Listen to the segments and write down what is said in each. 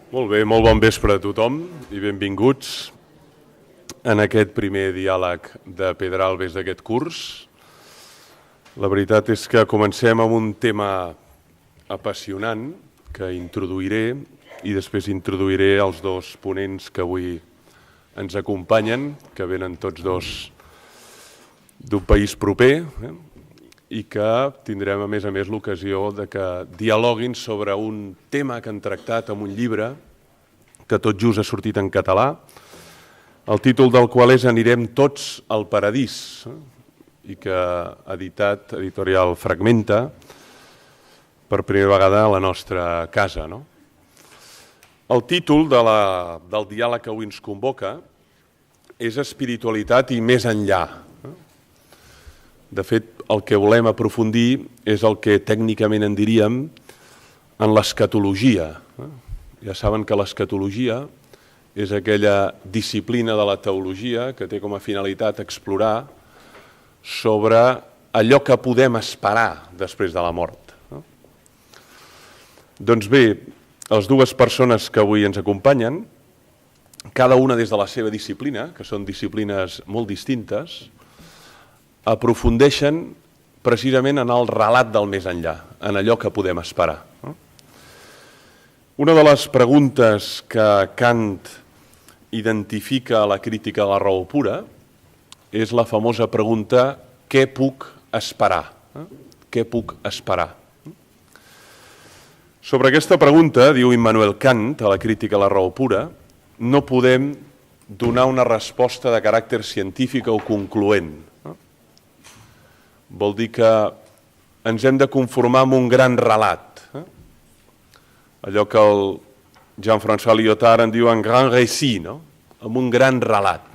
Molt bé, molt bon vespre a tothom i benvinguts en aquest primer diàleg de Pedralbes d'aquest curs. La veritat és que comencem amb un tema apassionant que introduiré i després introduiré els dos ponents que avui ens acompanyen, que venen tots dos d'un país proper, i que tindrem a més l'ocasió de que dialoguin sobre un tema que han tractat en un llibre que tot just ha sortit en català, el títol del qual és Anirem tots al paradís, i que ha editat Editorial Fragmenta per primera vegada a la nostra casa. El títol del diàleg que avui ens convoca és Espiritualitat i més enllà. De fet, el que volem aprofundir és el que tècnicament en diríem en l'escatologia. Ja saben que l'escatologia és aquella disciplina de la teologia que té com a finalitat explorar sobre allò que podem esperar després de la mort. Doncs bé, les dues persones que avui ens acompanyen, cada una des de la seva disciplina, que són disciplines molt distintes, aprofundeixen precisament en el relat del més enllà, en allò que podem esperar. Una de les preguntes que Kant identifica a la crítica de la raó pura és la famosa pregunta «Què puc esperar?» Què puc esperar? Sobre aquesta pregunta, diu Immanuel Kant, a la crítica de la raó pura, no podem donar una resposta de caràcter científic o concloent. Vol dir que ens hem de conformar amb un gran relat. Allò que el Jean-François Lyotard en diu un grand récit, amb un gran relat,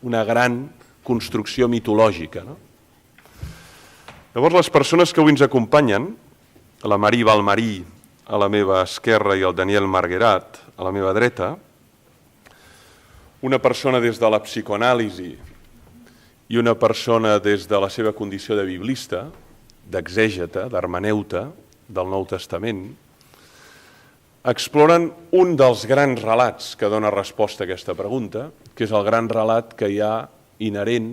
una gran construcció mitològica. Llavors, les persones que avui ens acompanyen, la Marie Balmarí a la meva esquerra i el Daniel Marguerat a la meva dreta, una persona des de la psicoanàlisi i una persona des de la seva condició de biblista, d'exègeta, d'hermeneuta del Nou Testament, exploren un dels grans relats que dona resposta a aquesta pregunta, que és el gran relat que hi ha inherent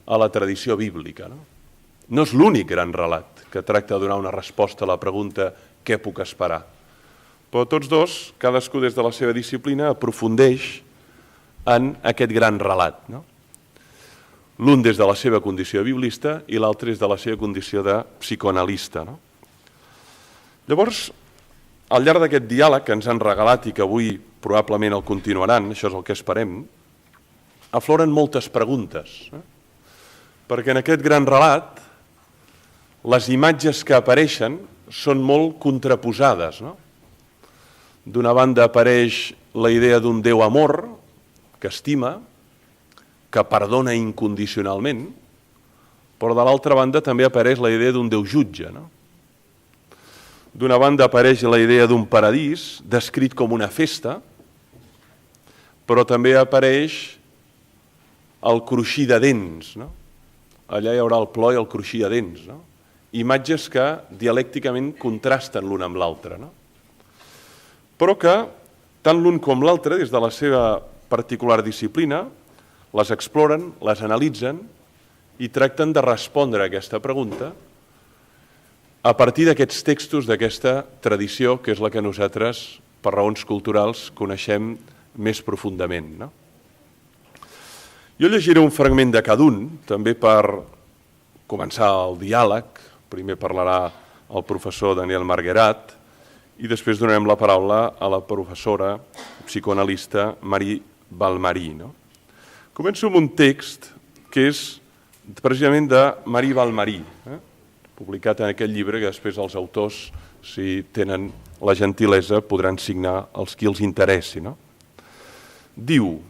a la tradició bíblica. No és l'únic gran relat que tracta de donar una resposta a la pregunta «Què puc esperar?». Però tots dos, cadascú des de la seva disciplina, aprofundeix en aquest gran relat. L'un des de la seva condició de biblista i l'altre des de la seva condició de psicoanalista. Llavors, al llarg d'aquest diàleg que ens han regalat i que avui probablement el continuaran, això és el que esperem, afloren moltes preguntes. Perquè en aquest gran relat les imatges que apareixen són molt contraposades. D'una banda apareix la idea d'un Déu amor que estima, que perdona incondicionalment, però de l'altra banda també apareix la idea d'un Déu jutge. D'una banda apareix la idea d'un paradís descrit com una festa, però també apareix el cruixir de dents. Allà hi haurà el plor i el cruixir de dents. Imatges que dialècticament contrasten l'un amb l'altre. Però que tant l'un com l'altre, des de la seva particular disciplina, les exploren, les analitzen i tracten de respondre a aquesta pregunta a partir d'aquests textos, d'aquesta tradició, que és la que nosaltres, per raons culturals, coneixem més profundament. Jo llegiré un fragment de cada un, també per començar el diàleg. Primer parlarà el professor Daniel Marguerat i després donarem la paraula a la professora psicoanalista Marie Balmarí. Començo amb un text que és precisament de Marie Balmarí, publicat en aquest llibre que després els autors, si tenen la gentilesa, podran signar els qui els interessi. Diu,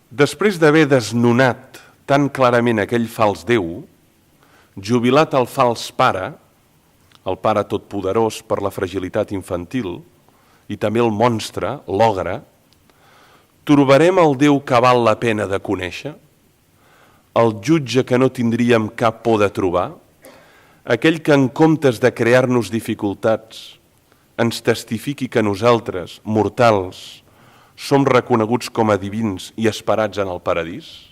després d'haver desnonat tan clarament aquell fals Déu, jubilat el fals pare, el pare totpoderós per la fragilitat infantil, i també el monstre, l'ogre, trobarem el Déu que val la pena de conèixer, el jutge que no tindríem cap por de trobar, aquell que en comptes de crear-nos dificultats ens testifiqui que nosaltres, mortals, som reconeguts com a divins i esperats en el paradís?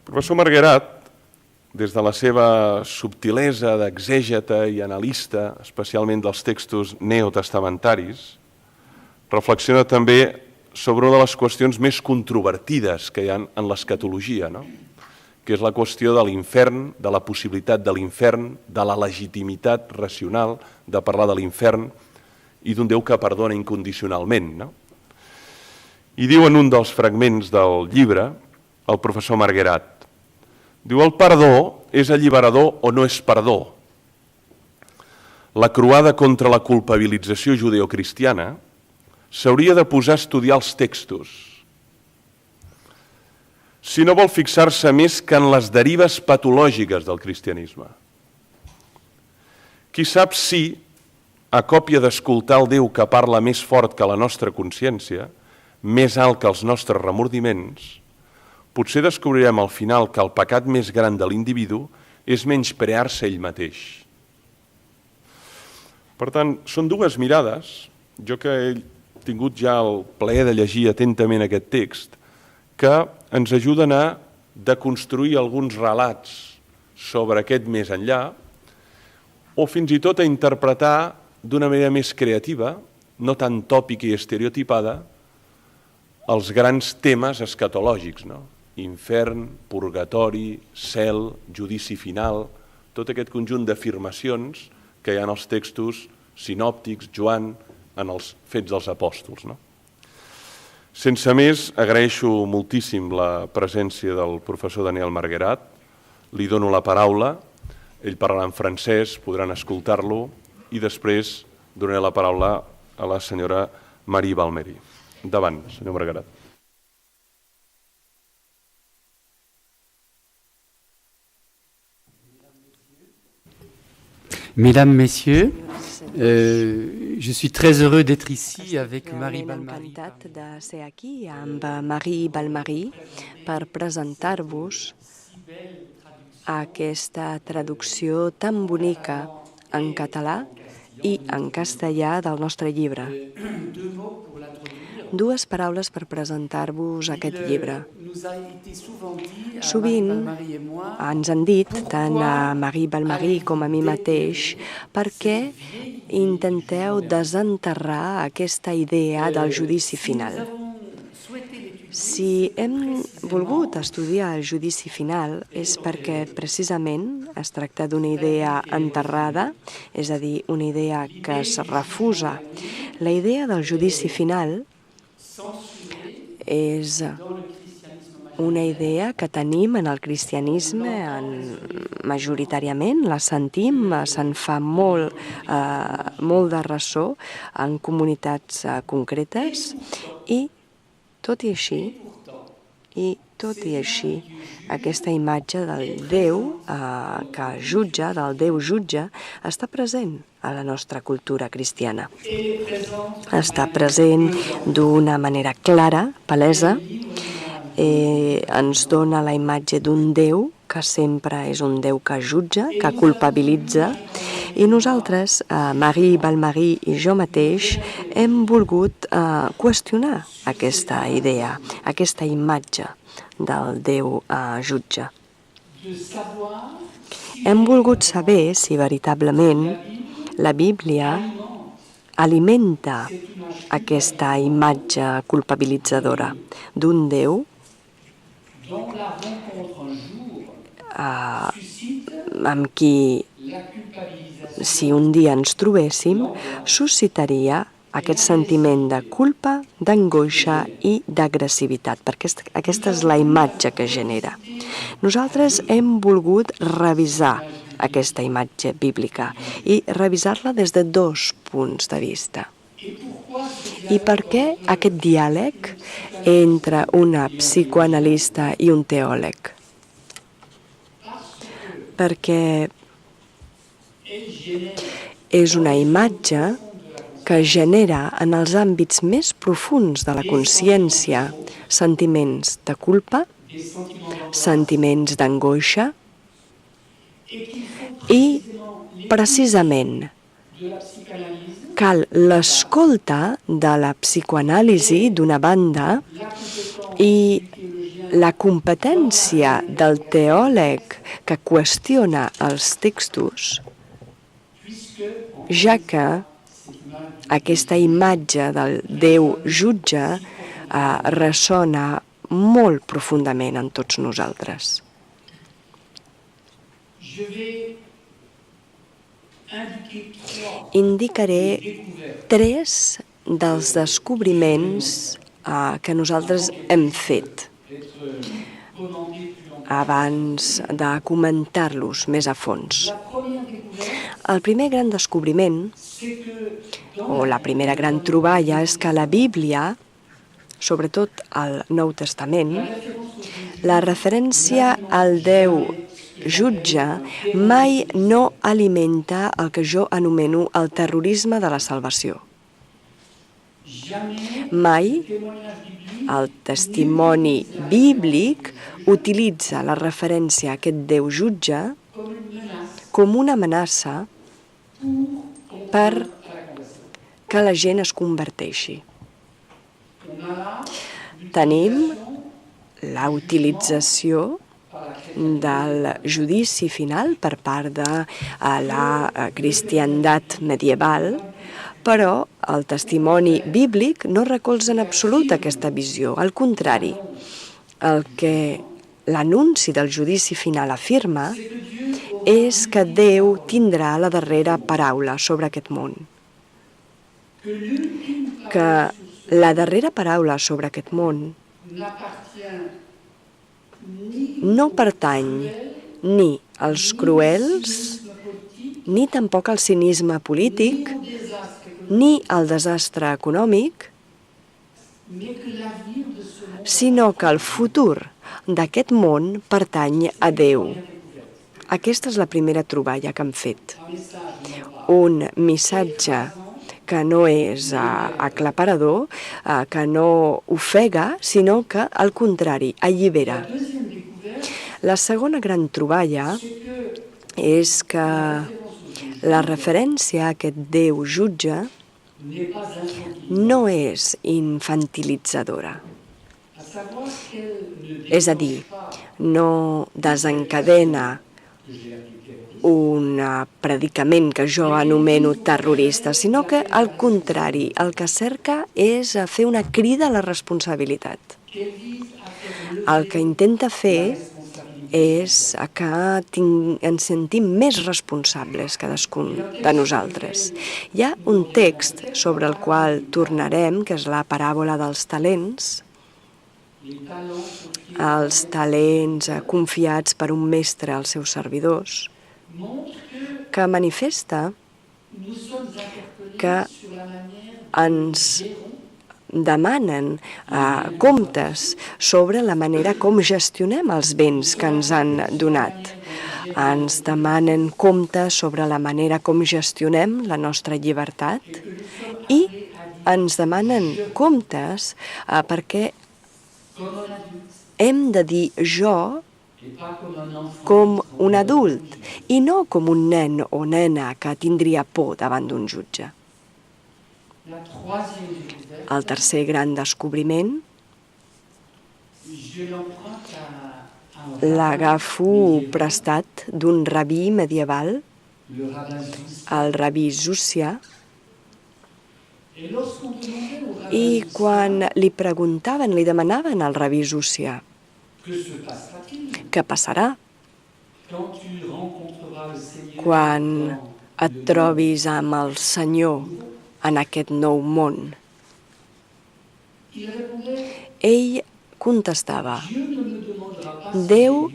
El professor Marguerat, des de la seva subtilesa d'exègeta i analista, especialment dels textos neotestamentaris, reflexiona també sobre una de les qüestions més controvertides que hi ha en l'escatologia, no? Que és la qüestió de l'infern, de la possibilitat de l'infern, de la legitimitat racional de parlar de l'infern i d'un Déu que perdona incondicionalment, no? I diu en un dels fragments del llibre, el professor Marguerat, diu, el perdó és alliberador o no és perdó. La croada contra la culpabilització judeocristiana s'hauria de posar a estudiar els textos, si no vol fixar-se més que en les derives patològiques del cristianisme. Qui sap si, a còpia d'escoltar el Déu que parla més fort que la nostra consciència, més alt que els nostres remordiments, potser descobrirem al final que el pecat més gran de l'individu és menysprear-se ell mateix. Per tant, són dues mirades, jo que he tingut ja el plaer de llegir atentament aquest text, que ens ajuden a deconstruir alguns relats sobre aquest més enllà, o fins i tot a interpretar d'una manera més creativa, no tan tòpica i estereotipada, els grans temes escatològics, no? Infern, purgatori, cel, judici final, tot aquest conjunt d'afirmacions que hi ha en els textos sinòptics, Joan, en els Fets dels Apòstols, no? Sense més, agraeixo moltíssim la presència del professor Daniel Marguerat, li dono la paraula, ell parlarà en francès, podran escoltar-lo, i després donaré la paraula a la senyora Marie Balmery. Endavant, senyor Marguerat. Mesdames, Messieurs, je suis très heureux d'être ici avec Marie Balmery. Encantat de ser aquí amb Marie Balmery per presentar-vos aquesta traducció tan bonica en català i en castellà del nostre llibre. Dues paraules per presentar-vos aquest llibre. Sovint ens han dit, tant a Marie Balmery com a mi mateix, per què intenteu desenterrar aquesta idea del judici final. Si hem volgut estudiar el judici final és perquè precisament es tracta d'una idea enterrada, és a dir, una idea que es refusa. La idea del judici final és una idea que tenim en el cristianisme majoritàriament, la sentim, se'n fa molt de ressò en comunitats concretes i tot i així, aquesta imatge del Déu que jutja, del Déu jutge, està present a la nostra cultura cristiana. Està present d'una manera clara, palesa, ens dona la imatge d'un Déu que sempre és un Déu que jutja, que culpabilitza, i nosaltres, Marie Balmery i jo mateix, hem volgut qüestionar aquesta idea, aquesta imatge del Déu jutge. Hem volgut saber si veritablement la Bíblia alimenta aquesta imatge culpabilitzadora d'un Déu amb qui, si un dia ens trobéssim, suscitaria aquest sentiment de culpa, d'angoixa i d'agressivitat, perquè aquesta és la imatge que genera. Nosaltres hem volgut revisar aquesta imatge bíblica i revisar-la des de dos punts de vista. I per què aquest diàleg entre una psicoanalista i un teòleg? Perquè és una imatge que genera en els àmbits més profuns de la consciència sentiments de culpa, sentiments d'angoixa i precisament cal l'escolta de la psicoanàlisi d'una banda i la competència del teòleg que qüestiona els textos, ja que aquesta imatge del Déu jutge ressona molt profundament en tots nosaltres. Indicaré 3 dels descobriments que nosaltres hem fet abans de comentar-los més a fons. El primer gran descobriment, o la primera gran troballa, és que la Bíblia, sobretot al Nou Testament, la referència al Déu jutge mai no alimenta el que jo anomeno el terrorisme de la salvació. Mai el testimoni bíblic utilitza la referència a aquest Déu jutge com una amenaça per que la gent es converteixi. Tenim la utilització del judici final per part de la cristiandat medieval, però el testimoni bíblic no recolza en absolut aquesta visió. Al contrari, el que l'anunci del judici final afirma és que Déu tindrà la darrera paraula sobre aquest món. Que la darrera paraula sobre aquest món no pertany ni als cruels, ni tampoc al cinisme polític, ni al desastre econòmic, sinó que el futur d'aquest món pertany a Déu. Aquesta és la primera troballa que hem fet. Un missatge que no és aclaparador, que no ofega, sinó que, al contrari, allibera. La segona gran troballa és que la referència a aquest Déu jutge no és infantilitzadora. És a dir, no desencadena un predicament que jo anomeno terrorista, sinó que, al contrari, el que cerca és fer una crida a la responsabilitat. El que intenta fer és que ens sentim més responsables cadascun de nosaltres. Hi ha un text sobre el qual tornarem, que és la paràbola dels talents, els talents confiats per un mestre als seus servidors, que manifesta que ens demanen comptes sobre la manera com gestionem els béns que ens han donat. Ens demanen comptes sobre la manera com gestionem la nostra llibertat i ens demanen comptes perquè hem de dir jo com un adult i no com un nen o nena que tindria por davant d'un jutge. El tercer gran descobriment l'agafo prestat d'un rabí medieval, el rabí Zusia, i quan li preguntaven, li demanaven al rabí Zusia què passarà quan et trobis amb el Senyor en aquest nou món, ell contestava: Déu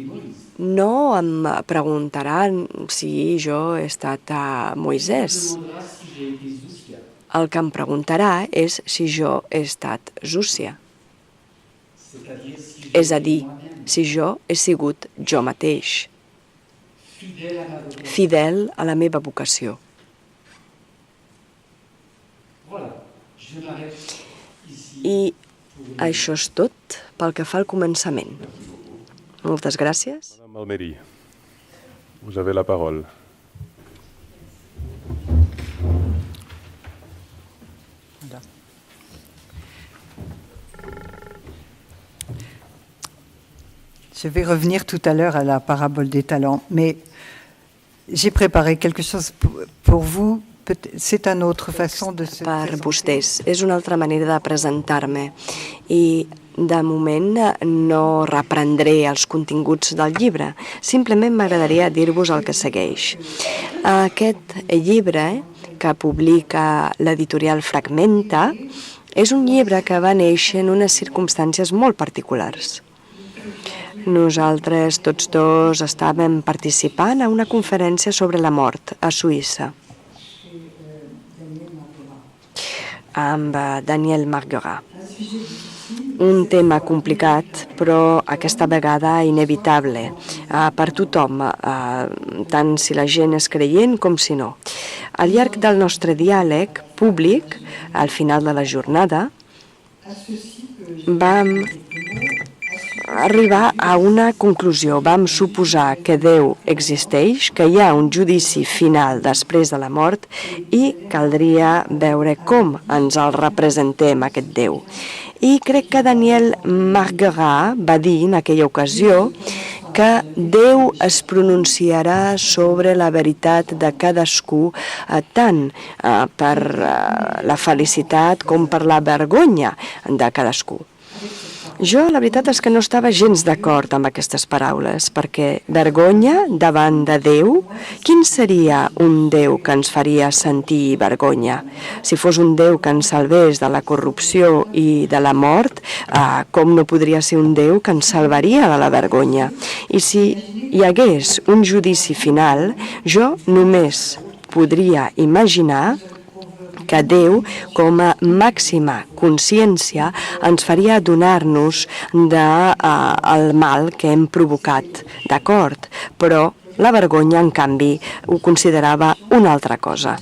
no em preguntarà si jo he estat a Moisès. El que em preguntarà és si jo he estat Zusia. És a dir, si jo he sigut jo mateix, fidel a la meva vocació. I això és tot pel que fa al començament. Moltes gràcies. Madame Almery, vous avez la parole. Je vais revenir tout à l'heure à la parabole des talents, mais j'ai préparé quelque chose pour vous. C'est une autre façon de se Per vostès, és una altra manera de presentar-me i de moment no reprendré els continguts del llibre, simplement m'agradaria dir-vos el que segueix. Aquest llibre que publica l'editorial Fragmenta és un llibre que va néixer en unes circumstàncies molt particulars. Nosaltres tots dos estàvem participant a una conferència sobre la mort a Suïssa amb Daniel Marguerat. Un tema complicat, però aquesta vegada inevitable per tothom, tant si la gent és creient com si no. Al llarg del nostre diàleg públic, al final de la jornada, vam arribar a una conclusió. Vam suposar que Déu existeix, que hi ha un judici final després de la mort i caldria veure com ens el representem, aquest Déu. I crec que Daniel Marguerat va dir en aquella ocasió que Déu es pronunciarà sobre la veritat de cadascú, tant per la felicitat com per la vergonya de cadascú. Jo, la veritat és que no estava gens d'acord amb aquestes paraules, perquè vergonya davant de Déu, quin seria un Déu que ens faria sentir vergonya? Si fos un Déu que ens salvés de la corrupció i de la mort, com no podria ser un Déu que ens salvaria de la vergonya? I si hi hagués un judici final, jo només podria imaginar que Déu, com a màxima consciència, ens faria adonar-nos del mal que hem provocat, d'acord? Però la vergonya, en canvi, ho considerava una altra cosa.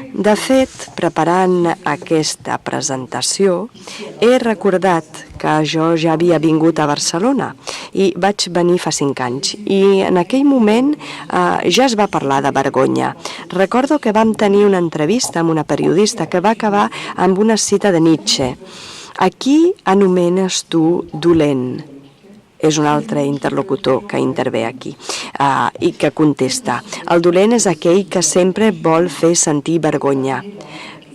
De fet, preparant aquesta presentació, he recordat que jo ja havia vingut a Barcelona i vaig venir fa 5 anys. I en aquell moment ja es va parlar de vergonya. Recordo que vam tenir una entrevista amb una periodista que va acabar amb una cita de Nietzsche. A qui anomenes tu dolent? És un altre interlocutor que intervé aquí i que contesta. El dolent és aquell que sempre vol fer sentir vergonya.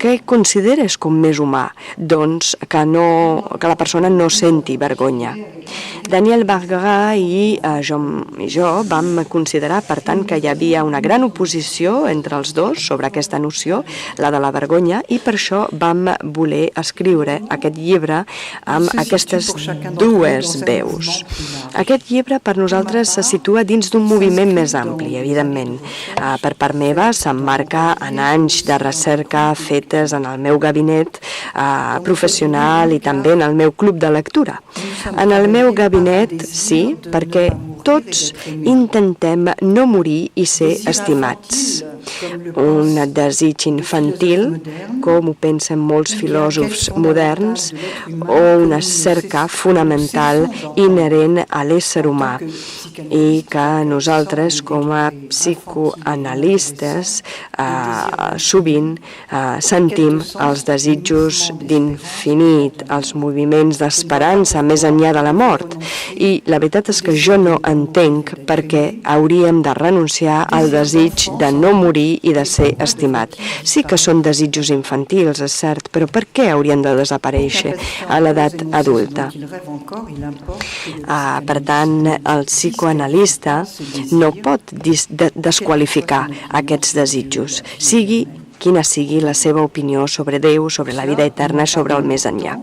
Què consideres com més humà? Doncs que la persona no senti vergonya. Daniel Marguerat i jo vam considerar, per tant, que hi havia una gran oposició entre els dos sobre aquesta noció, la de la vergonya, i per això vam voler escriure aquest llibre amb aquestes dues veus. Aquest llibre per nosaltres se situa dins d'un moviment més ampli, evidentment. Per part meva s'emmarca en anys de recerca fetes en el meu gabinet professional i també en el meu club de lectura. En el meu gabinet, sí, perquè tots intentem no morir i ser estimats. Un desig infantil, com ho pensen molts filòsofs moderns, o una cerca fonamental inherent a l'ésser humà i que nosaltres, com a psicoanalistes, sovint sentim els desitjos d'infinit, els moviments d'esperança més enllà de la mort. I la veritat és que jo no entenc per què hauríem de renunciar al desig de no morir i de ser estimat. Sí que són desitjos infantils, és cert, però per què haurien de desaparèixer a l'edat adulta? Per tant, el psicoanalista no pot desqualificar aquests desitjos, sigui quina sigui la seva opinió sobre Déu, sobre la vida eterna, sobre el més enllà.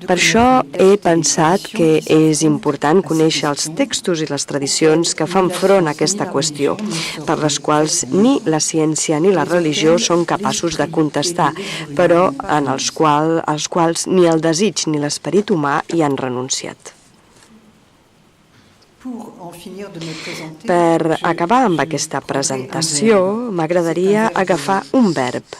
Per això he pensat que és important conèixer els textos i les tradicions que fan front a aquesta qüestió, per les quals ni la ciència ni la religió són capaços de contestar, però en els quals ni el desig ni l'esperit humà hi han renunciat. Per acabar amb aquesta presentació, m'agradaria agafar un verb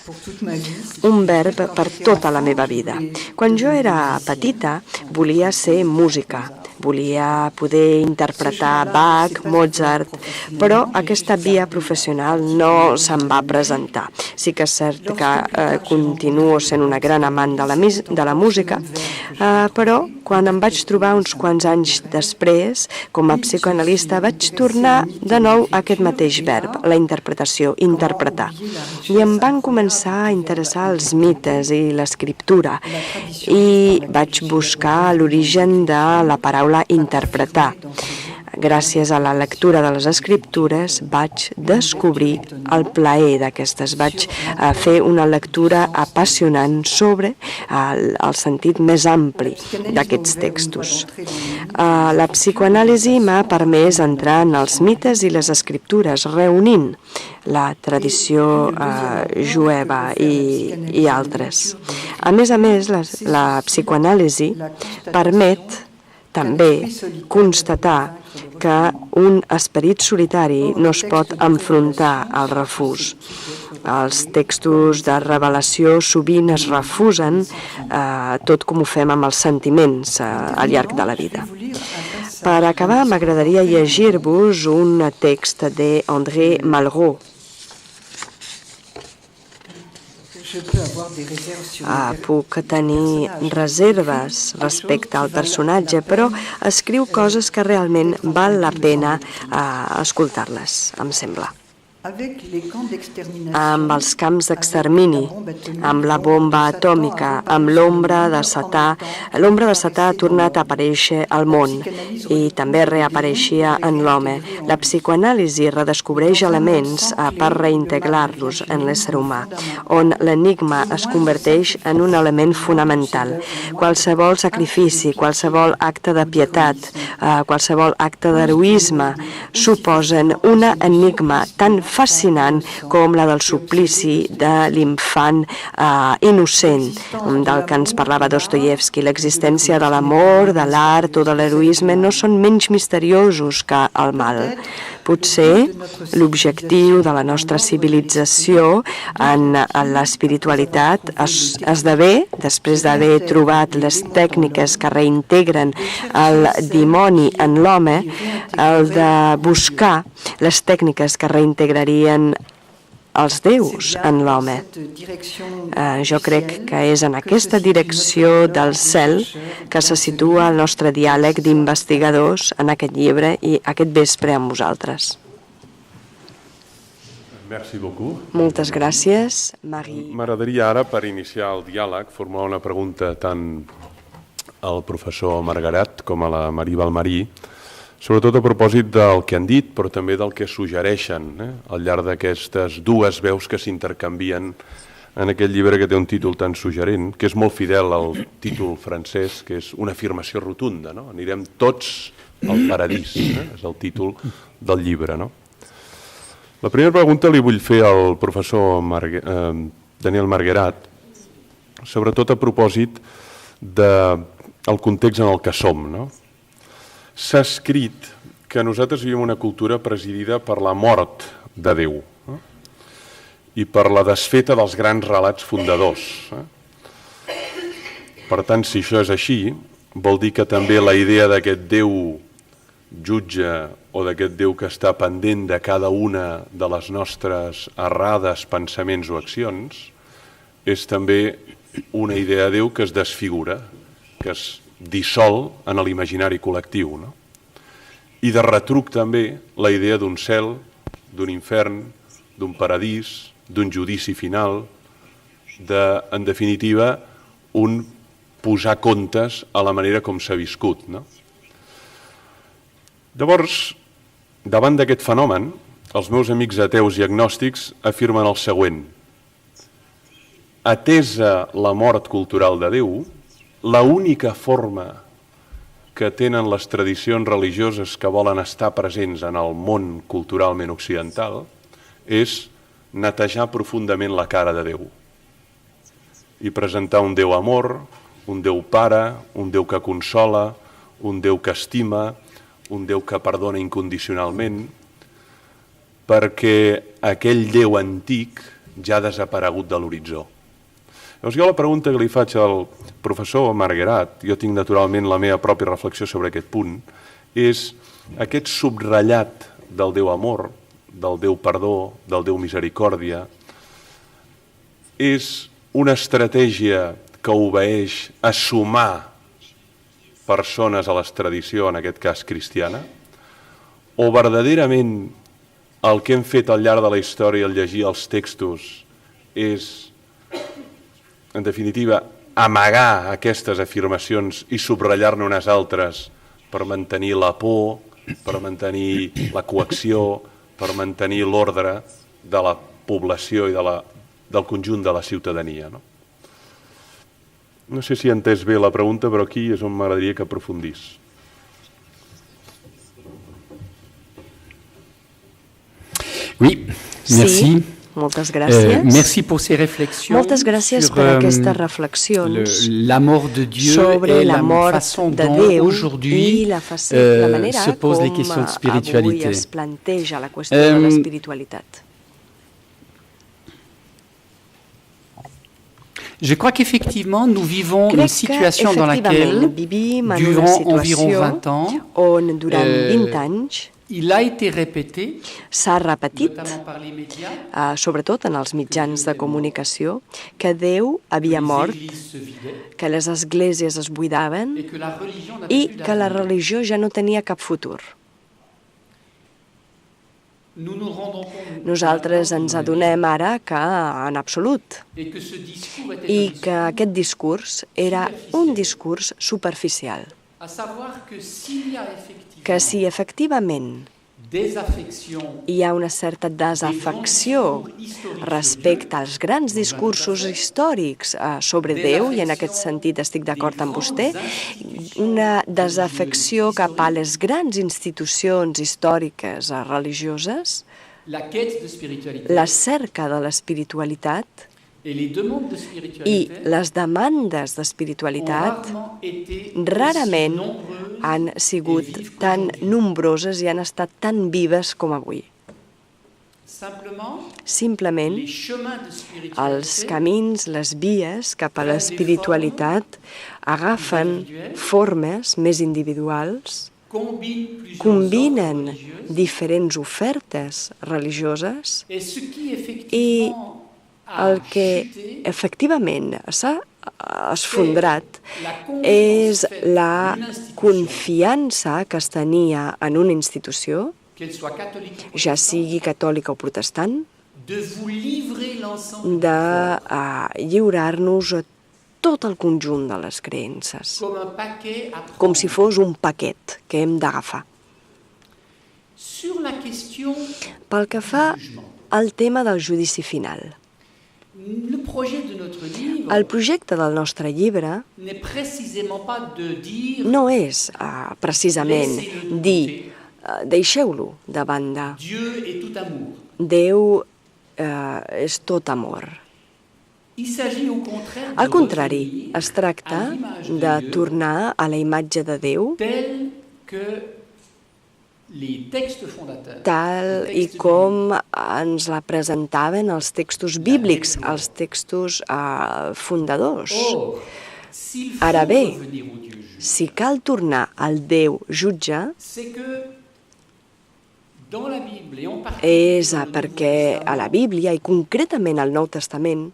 per tota la meva vida. Quan jo era petita, volia ser música. volia poder interpretar Bach, Mozart, però aquesta via professional no se'n va presentar. Sí que és cert que continuo sent una gran amant de la música, però quan em vaig trobar uns quants anys després, com a psicoanalista, vaig tornar de nou a aquest mateix verb, la interpretació, interpretar. I em van començar a interessar els mites i l'escriptura i vaig buscar l'origen de la paraula interpretar. Gràcies a la lectura de les escriptures vaig descobrir el plaer d'aquestes. Vaig fer una lectura apassionant sobre el sentit més ampli d'aquests textos. La psicoanàlisi m'ha permès entrar en els mites i les escriptures, reunint la tradició jueva i altres. A més, la psicoanàlisi permet també constatar que un esperit solitari no es pot enfrontar al refús. Els textos de revelació sovint es refusen, tot com ho fem amb els sentiments al llarg de la vida. Per acabar, m'agradaria llegir-vos un text d'André Malraux. Puc tenir reserves respecte al personatge, però escriu coses que realment val la pena escoltar-les, em sembla. Amb els camps d'extermini, amb la bomba atòmica, amb l'ombra de Satà. L'ombra de Satà ha tornat a aparèixer al món i també reapareixia en l'home. La psicoanàlisi redescobreix elements per reintegrar-los en l'ésser humà, on l'enigma es converteix en un element fonamental. Qualsevol sacrifici, qualsevol acte de pietat, qualsevol acte d'heroisme suposen una enigma tan fascinant com la del suplici de l'infant innocent del que ens parlava Dostoievski. L'existència de l'amor, de l'art o de l'heroisme no són menys misteriosos que el mal. Potser l'objectiu de la nostra civilització en l'espiritualitat esdevé, després d'haver trobat les tècniques que reintegren el dimoni en l'home, el de buscar les tècniques que reintegrarien els déus en l'home. Jo crec que és en aquesta direcció del cel que se situa el nostre diàleg d'investigadors en aquest llibre i aquest vespre amb vosaltres. Merci beaucoup. Moltes gràcies, Marie. M'agradaria ara, per iniciar el diàleg, formular una pregunta tant al professor Margarat com a la Marie Balmarí, sobretot a propòsit del que han dit, però també del que suggereixen al llarg d'aquestes dues veus que s'intercanvien en aquest llibre que té un títol tan suggerent, que és molt fidel al títol francès, que és una afirmació rotunda. Anirem tots al paradís, és el títol del llibre. La primera pregunta li vull fer al professor Daniel Margarat, sobretot a propòsit del context en el que som. S'ha escrit que nosaltres vivim una cultura presidida per la mort de Déu i per la desfeta dels grans relats fundadors. Per tant, si això és així, vol dir que també la idea d'aquest Déu jutge o d'aquest Déu que està pendent de cada una de les nostres errades pensaments o accions és també una idea de Déu que es desfigura, que es dissol en l'imaginari col·lectiu. I de retruc també la idea d'un cel, d'un infern, d'un paradís, d'un judici final, en definitiva, un posar comptes a la manera com s'ha viscut. Llavors, davant d'aquest fenomen, els meus amics ateus i agnòstics afirmen el següent: atesa la mort cultural de Déu, l'única forma que tenen les tradicions religioses que volen estar presents en el món culturalment occidental és netejar profundament la cara de Déu i presentar un Déu amor, un Déu pare, un Déu que consola, un Déu que estima, un Déu que perdona incondicionalment, perquè aquell Déu antic ja ha desaparegut de l'horitzó. Llavors jo la pregunta que li faig al professor Marguerat, jo tinc naturalment la meva pròpia reflexió sobre aquest punt, és aquest subratllat del Déu amor, del Déu perdó, del Déu misericòrdia, és una estratègia que obeeix a sumar persones a les tradicions, en aquest cas cristiana, o verdaderament el que hem fet al llarg de la història al llegir els textos és, en definitiva, amagar aquestes afirmacions i subratllar-ne unes altres per mantenir la por, per mantenir la coacció, per mantenir l'ordre de la població i del conjunt de la ciutadania. No sé si he entès bé la pregunta, però aquí és on m'agradaria que aprofundís. Oui, merci. Sí, moltes gràcies. Merci pour ces réflexions. Moltes gràcies per aquestes reflexions la mort de Dieu sobre et la la mort façon de dont Déu aujourd'hui i la manera se posent les com questions de avui spiritualité. es planteja la qüestió de l'espiritualitat. Je crois qu'effectivement, nous vivons une Crec que, situation dans laquelle, vivim en una durant environ situació 20 ans, on durant 20 anys il a été répété, s'ha repetit, notamment par les médias, sobretot en els mitjans de comunicació, que Déu havia les mort, églises se vidaient que les esglésies es buidaven et que la religion n'avait i plus que la d'avenir. religió ja no tenia cap futur. Nous nous rendons compte Nosaltres ens adonem ara que, en absolut, et que ce discours était i un que aquest discurs era un discurs superficial, à savoir que s'il y a effectivement que si efectivament désaffection hi ha una certa desafecció respecte als grans discursos històrics sobre Déu, i en aquest sentit estic d'acord amb vostè, una desafecció cap a les grans institucions històriques religioses, la quête de spiritualité la cerca de l'espiritualitat et les demandes de i spiritualité les demandes ont d'espiritualitat rarement été rarament aussi nombreuses han sigut et vives tan qu'aujourd'hui. nombroses i han estat tan vives com avui. Simplement, Simplement, les chemins de els spiritualité camins, les vies cap a l'espiritualitat agafen formes més individuals, combinen diferents ofertes religioses et ce qui i effectivement el que efectivament s'ha esfondrat és la confiança que es tenia en una institució, qu'elle soit catholique ou ja sigui catòlica o protestant, de vous livrer l'ensemble de lliurar-nos tot el conjunt de les creences, comme un paquet à com si prendre. fos un paquet que hem d'agafar. Sur la question Pel que fa du jugement, al tema del judici final, le projet de notre livre el projecte del nostre llibre n'est précisément pas de dire no és precisament dir deixeu-lo de banda, Dieu est tout amour. Déu és tot amor. Il s'agit au contraire Al de contrari, revenir es tracta à l'image de de Dieu tornar a la imatge de Déu tel que les textes fondateurs, tal les i textes com ens la presentaven els textos bíblics, els textos fundadors. bibliques. Or, s'il faut Ara bé, revenir au Dieu juge, si cal tornar al Déu jutge, c'est que dans la Bible et en particulier és dans le Nouveau perquè a la Testament, Bíblia i concretament al Nou Testament,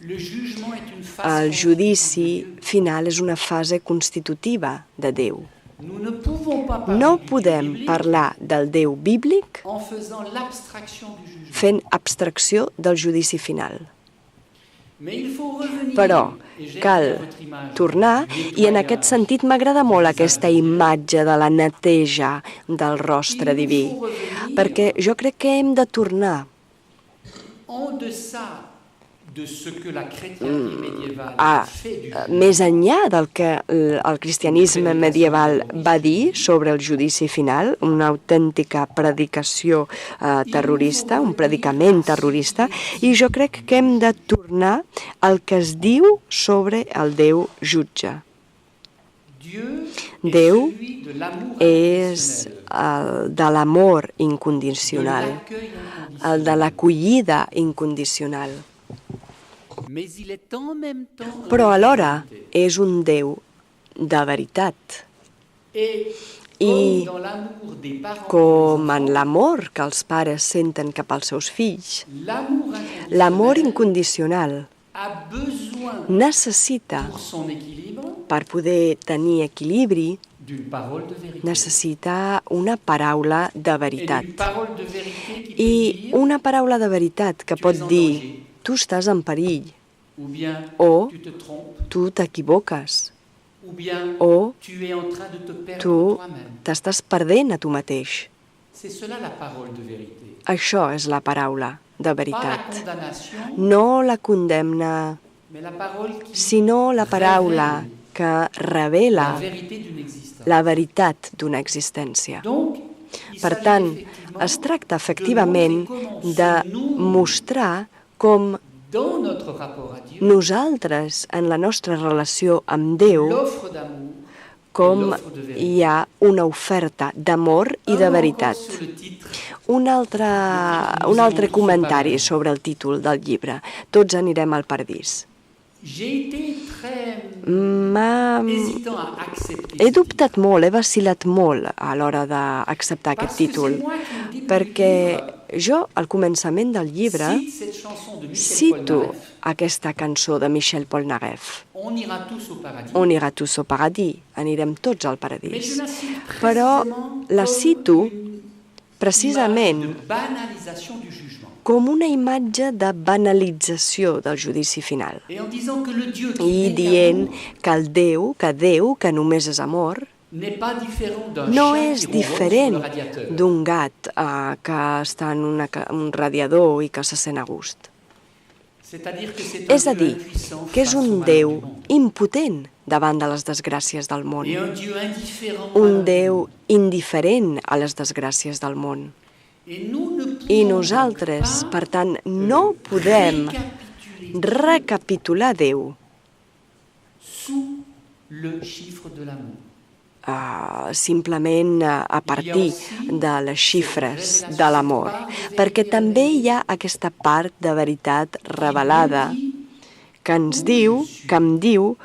le jugement est une phase el judici constitutive de Dieu. final és una fase constitutiva de Déu. Nous ne pouvons pas parler No du Dieu podem biblique parlar del Déu bíblic en faisant l'abstraction du jugement. fent abstracció del judici final. Mais il faut revenir, Però et j'aime cal bien votre image tornar, du i en nettoyage. aquest sentit m'agrada molt aquesta imatge de la neteja del rostre diví, perquè jo crec que hem de tornar En deçà de ce que la chrétienté médiévale a, a fait du jugement, més enllà del que el cristianisme medieval va dir sobre el judici final, una autèntica predicació terrorista, un predicament terrorista, i jo crec que hem de tornar al que es diu sobre el Déu jutge. Dieu Déu est celui de l'amour És inconditionnel, el de l'amor de incondicional, l'accueil el inconditionnel. de l'acollida incondicional. Mais il est en même temps però alhora és un Déu de veritat. Et I comme dans l'amour des parents, com en l'amor que els pares senten cap als seus fills, l'amour l'amor incondicional a besoin necessita, pour son équilibre per poder tenir equilibri, d'une parole de vérité. necessita una paraula de Et veritat. d'une parole de vérité qui peut I dire una paraula de veritat que pot dir tu estàs en perill, ou bien o tu te trompes, tu t'equivoques, ou bien o tu es en train de te perdre tu toi-même. t'estàs perdent a tu mateix. C'est cela la parole de vérité. Això és la paraula de Pas la veritat. condamnation, No la condemna, mais la parole qui sinó la paraula que la revela vérité d'une existence. la veritat d'una existència. Donc, il Per s'agit tant, effectivement es tracta de efectivament montrer comment de nous, mostrar com dans notre rapport à Dieu, nosaltres, en la nostra relació amb Déu, l'offre d'amour, com hi ha una oferta d'amor i de veritat. sur le titre, Un altre comentari sobre el títol del llibre. Tots anirem al paradís. j'ai été très M'ha... hésitant à accepter He ce dubtat molt, he vacil·lat molt a l'hora d'acceptar aquest títol, perquè jo, al començament del llibre, cite cette chanson de Michel cito Polnareff, aquesta cançó de Michel Polnareff, On ira tous au paradis. On ira tous au paradis, anirem tots al Mais paradís. je la cite Però précisément la comme cito une precisament image de banalisation du jugement. com una imatge de banalització del judici final. Et en disant que le Dieu qui I n'est dient qu'amour que el Déu, que només és amor, n'est pas différent d'un no chat és qui ronronne sur le diferent radiateur. d'un gat que està en un radiador i que se sent a gust. C'est-à-dire que c'est un És a Dieu dir, impuissant que és face au un malheur Déu du monde. impotent davant de les desgràcies del món, Et un Dieu indifférent à un la Déu indiferent a les desgràcies del món. Et nous ne I pouvons nosaltres, pas per tant, no podem récapituler recapitular Déu sous le chiffre de l'amour. simplement a partir de les xifres de l'amor, perquè també hi ha aquesta part de veritat revelada que ens diu, que em diu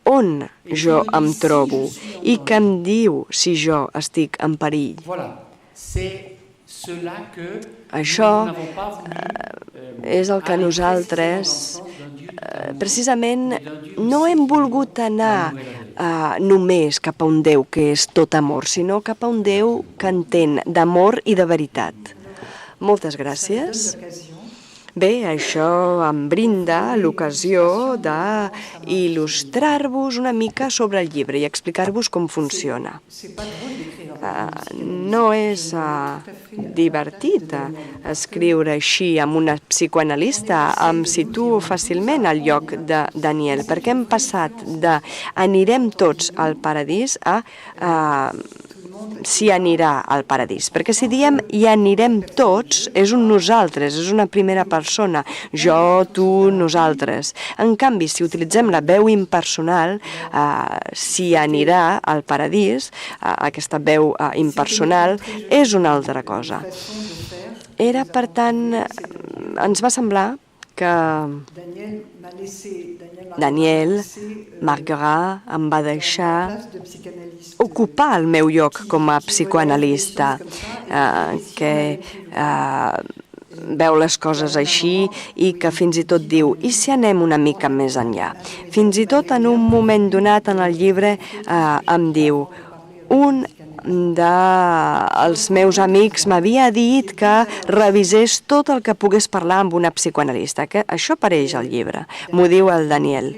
on jo em trobo i que em diu si jo estic en perill. Voilà, c'est cela que Això nous n'avons pas voulu és el que aller nosaltres, précisément dans le sens d'un Dieu d'amour, precisament, mais d'un Dieu no hem volgut anar només cap a un Déu que és tot amor, sinó cap a un Déu que entén d'amor i de veritat. Moltes gràcies. Bé, això em brinda l'ocasió d'il·lustrar-vos una mica sobre el llibre i explicar-vos com funciona. No és divertit escriure així amb una psicoanalista. Em situo fàcilment al lloc de Daniel, perquè hem passat de anirem tots al paradís a s'hi anirà al paradís. Perquè si diem hi anirem tots, és un nosaltres, és una primera persona. Jo, tu, nosaltres. En canvi, si utilitzem la veu impersonal, s'hi anirà al paradís, aquesta veu impersonal, és una altra cosa. Era, per tant, ens va semblar que Daniel Marguerat em va deixar ocupar el meu lloc com a psicoanalista, que veu les coses així i que fins i tot diu i si anem una mica més enllà. Fins i tot en un moment donat en el llibre em diu un dels meus amics m'havia dit que revisés tot el que pogués parlar amb una psicoanalista, que això apareix al llibre, m'ho diu el Daniel.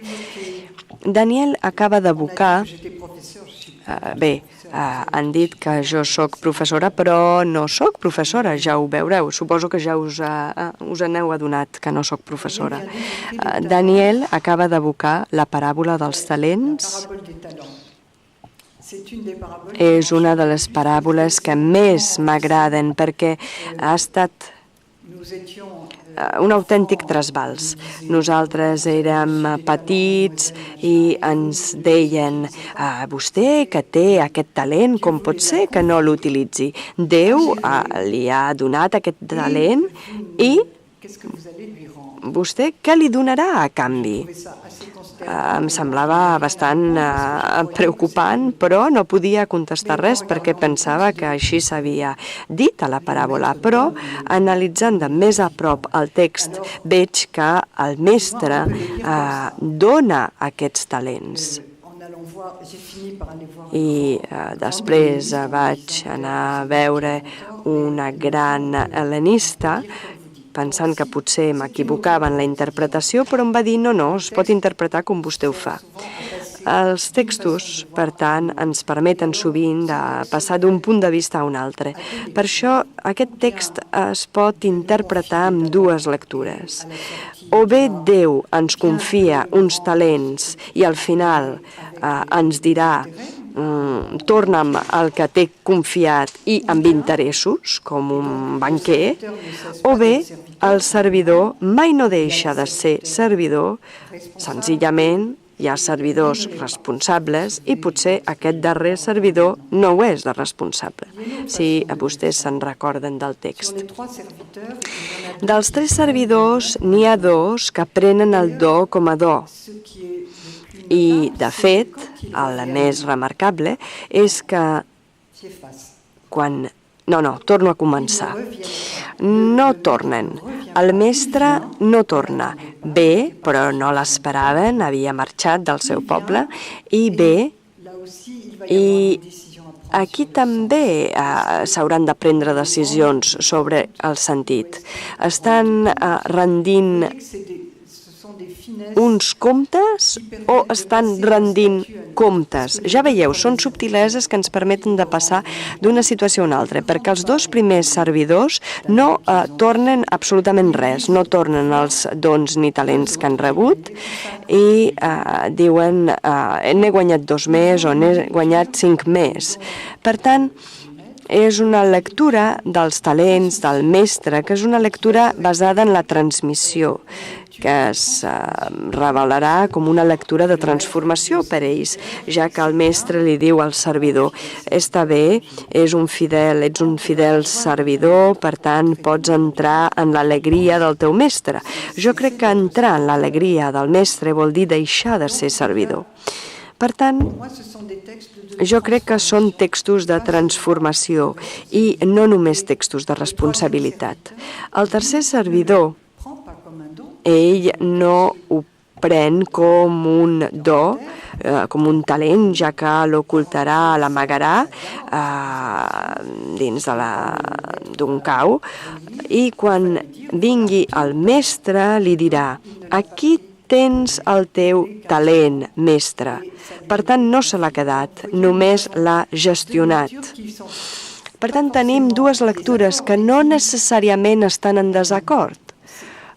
Daniel acaba d'evocar, bé, han dit que jo sóc professora, però no sóc professora, ja ho veureu, suposo que ja us aneu adonat que no sóc professora. Daniel acaba d'evocar la paràbola dels talents. És una de les paràboles que més m'agraden perquè ha estat un autèntic trasbals. Nosaltres érem petits i ens deien vostè que té aquest talent, com pot ser que no l'utilitzi? Déu li ha donat aquest talent i vostè què li donarà a canvi? Em semblava bastant preocupant, però no podia contestar res perquè pensava que així s'havia dit a la paràbola. Però, analitzant de més a prop el text, veig que el mestre dona aquests talents. I després vaig anar a veure una gran hel·lenista, pensant que potser m'equivocava en la interpretació, però em va dir no, es pot interpretar com vostè ho fa. Els textos, per tant, ens permeten sovint de passar d'un punt de vista a un altre. Per això, aquest text es pot interpretar amb dues lectures. O bé Déu ens confia uns talents i al final ens dirà torna'm el que t'he confiat i amb interessos, com un banquer, o bé el servidor mai no deixa de ser servidor, senzillament hi ha servidors responsables i potser aquest darrer servidor no ho és de responsable, si vostès se'n recorden del text. Dels 3 servidors n'hi ha 2 que prenen el do com a do. I, de fet, el més remarcable és que quan... torno a començar. No tornen. El mestre no torna. Bé, però no l'esperaven, havia marxat del seu poble, i bé, i aquí també s'hauran de prendre decisions sobre el sentit. Estan rendint uns comptes o estan rendint comptes? Ja veieu, són subtileses que ens permeten de passar d'una situació a una altra, perquè els 2 primers servidors no tornen absolutament res, no tornen els dons ni talents que han rebut i diuen n'he guanyat 2 més o n'he guanyat 5 més. Per tant, és una lectura dels talents del mestre, que és una lectura basada en la transmissió, que es revelarà com una lectura de transformació per ells, ja que el mestre li diu al servidor està bé, ets un fidel servidor, per tant pots entrar en l'alegria del teu mestre. Jo crec que entrar en l'alegria del mestre vol dir deixar de ser servidor. Per tant, jo crec que són textos de transformació i no només textos de responsabilitat. El tercer servidor, ell no ho pren com un do, com un talent, ja que l'ocultarà, l'amagarà dins d'un cau, i quan vingui el mestre li dirà aquí tens el teu talent, mestre. Per tant, no se l'ha quedat, només l'ha gestionat. Per tant, tenim 2 lectures que no necessàriament estan en desacord,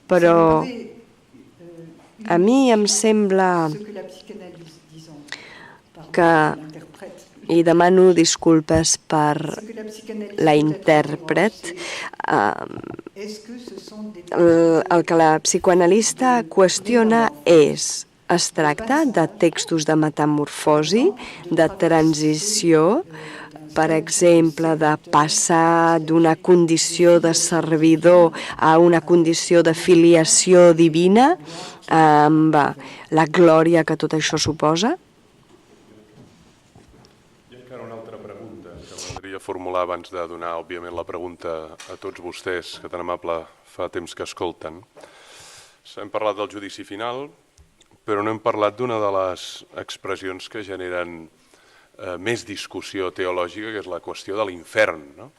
però a mi em sembla que, i demano disculpes per la intèrpret, el que la psicoanalista qüestiona es tracta de textos de metamorfosi, de transició, per exemple, de passar d'una condició de servidor a una condició de filiació divina, amb la glòria que tot això suposa? Hi ha encara una altra pregunta que m'agradaria formular abans de donar, òbviament, la pregunta a tots vostès, que tan amable fa temps que escolten. Hem parlat del judici final, però no hem parlat d'una de les expressions que generen més discussió teològica, que és la qüestió de l'infern, no?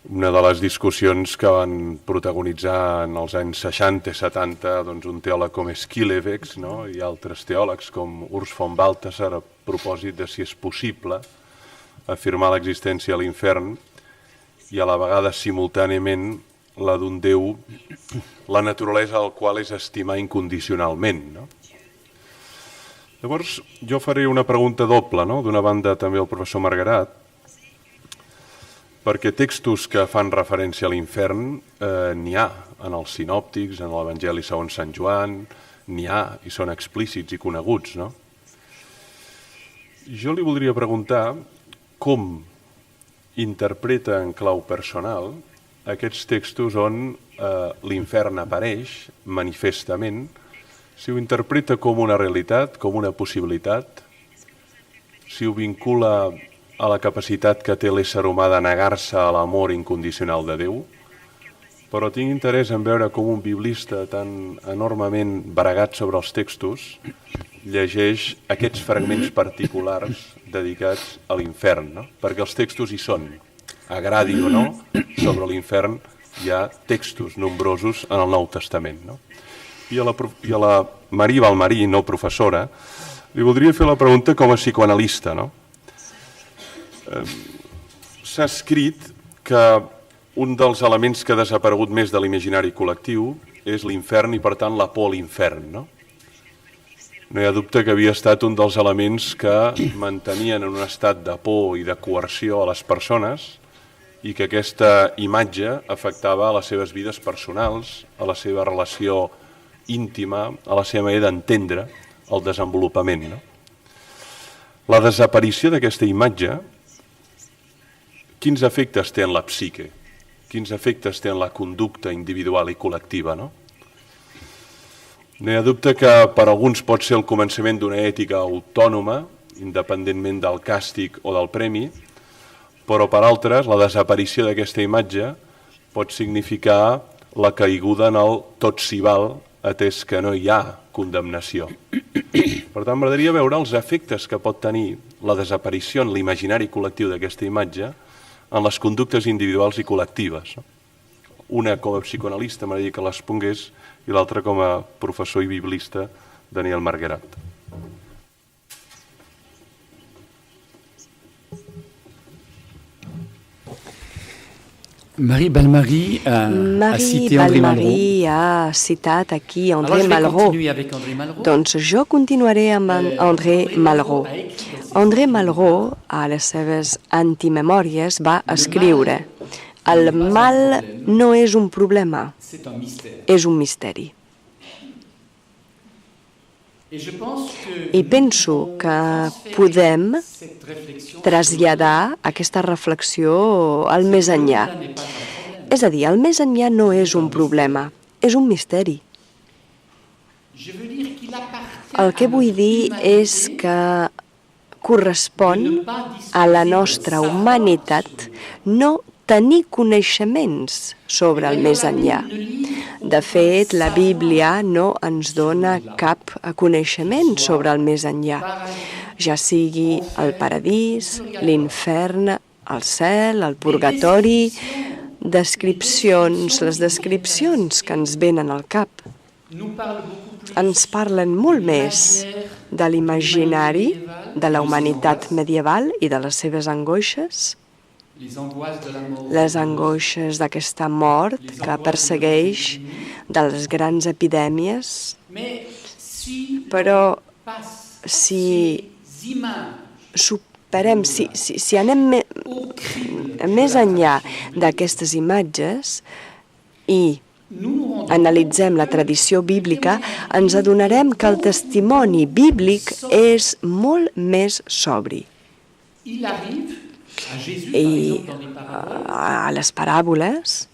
Una de les discussions que van protagonitzar en els anys 60 i 70 un teòleg com Skileveks, no? I altres teòlegs com Urs von Balthasar, a propòsit de si és possible afirmar l'existència a l'infern i a la vegada simultàniament la d'un Déu, la naturalesa del qual és estimar incondicionalment, no? Llavors, jo faré una pregunta doble, no? D'una banda també el professor Margarat, perquè textos que fan referència a l'infern n'hi ha en els sinòptics, en l'Evangeli segons Sant Joan, n'hi ha i són explícits i coneguts, no? Jo li voldria preguntar com interpreta en clau personal aquests textos on l'infern apareix manifestament, si ho interpreta com una realitat, com una possibilitat, si ho vincula a la capacitat que té l'ésser humà de negar-se a l'amor incondicional de Déu, però tinc interès en veure com un biblista tan enormement bregat sobre els textos llegeix aquests fragments particulars dedicats a l'infern, no? Perquè els textos hi són, agradi o no, sobre l'infern hi ha textos nombrosos en el Nou Testament, no? I a la Marie Balmarí, no professora, li voldria fer la pregunta com a psicoanalista, no? S'ha escrit que un dels elements que ha desaparegut més de l'imaginari col·lectiu és l'infern i, per tant, la por a l'infern, no? No hi ha dubte que havia estat un dels elements que mantenien en un estat de por i de coerció a les persones i que aquesta imatge afectava a les seves vides personals, a la seva relació íntima, a la seva manera d'entendre el desenvolupament, no? La desaparició d'aquesta imatge, quins efectes té en la psique? Quins efectes té en la conducta individual i col·lectiva, no? No hi ha dubte que per alguns pot ser el començament d'una ètica autònoma, independentment del càstig o del premi, però per altres la desaparició d'aquesta imatge pot significar la caiguda en el tot s'hi val, atès que no hi ha condemnació. Per tant, m'agradaria veure els efectes que pot tenir la desaparició en l'imaginari col·lectiu d'aquesta imatge en les conductes individuals i col·lectives. Una com a psicoanalista m'agradaria que l'expongués i l'altra com a professor i biblista Daniel Marguerat. Marie Balmarí ha citat aquí André Malraux. Doncs jo continuaré amb André Malraux. André Malraux, a les seves antimemòries, va escriure: el mal no és un problema, és un misteri. I penso que podem traslladar aquesta reflexió al més enllà. És a dir, el més enllà no és un problema, és un misteri. El que vull dir és que correspon a la nostra humanitat no tenir coneixements sobre el més enllà. De fet, la Bíblia no ens dona cap coneixement sobre el més enllà, ja sigui el paradís, l'infern, el cel, el purgatori, les descripcions que ens venen al cap. Ens parlen molt més de l'imaginari, de la humanitat medieval i de les seves angoixes, les angoixes d'aquesta mort que persegueix, de les grans epidèmies. Però si superem, si anem més enllà d'aquestes imatges i analitzem la tradició bíblica, ens adonarem que el testimoni bíblic és molt més sobri. I a les paràboles,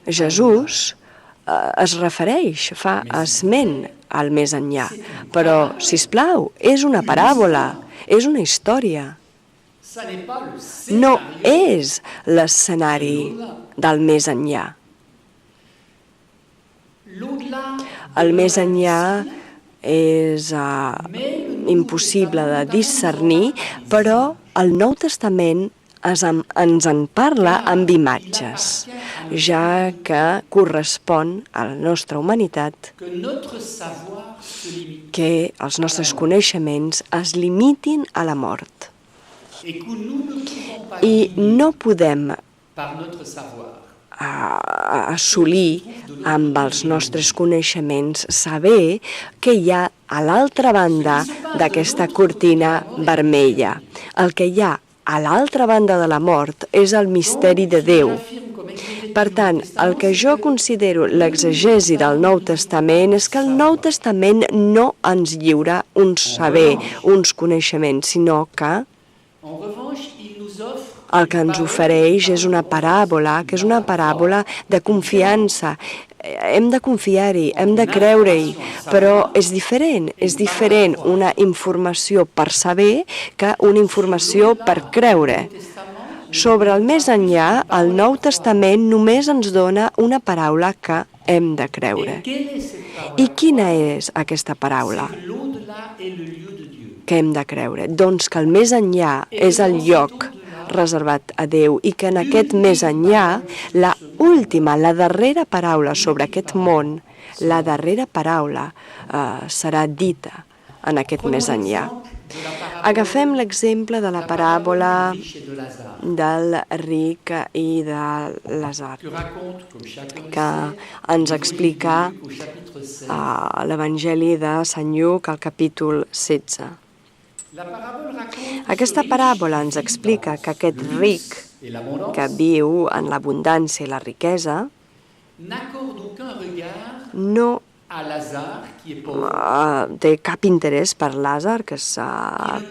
Jesús es refereix, fa esment al més enllà. Però, sisplau, és una paràbola, és una història. No és l'escenari del més enllà. El més enllà és impossible de discernir, però el Nou Testament ens en parla amb imatges, ja que correspon a la nostra humanitat que els nostres coneixements es limitin a la mort. I no podem assolir amb els nostres coneixements saber què hi ha a l'altra banda d'aquesta cortina vermella. El que hi ha a l'altra banda de la mort és el misteri de Déu. Per tant, el que jo considero l'exegesi del Nou Testament és que el Nou Testament no ens lliura un saber, uns coneixements, sinó que el que ens ofereix és una paràbola, que és una paràbola de confiança. Hem de confiar-hi, hem de creure-hi, però és diferent una informació per saber que una informació per creure. Sobre el més enllà, el Nou Testament només ens dona una paraula que hem de creure. I quina és aquesta paraula que hem de creure? Doncs que el més enllà és el lloc reservat a Déu i que en aquest més enllà, la darrera paraula sobre aquest món, la darrera paraula serà dita en aquest més enllà. Agafem l'exemple de la paràbola del ric i de Lázar, que ens explica l'Evangeli de Sant Lluc al capítol 16. Aquesta paràbola ens explica que aquest ric que viu en l'abundància i la riquesa no té cap interès per Lázar, que és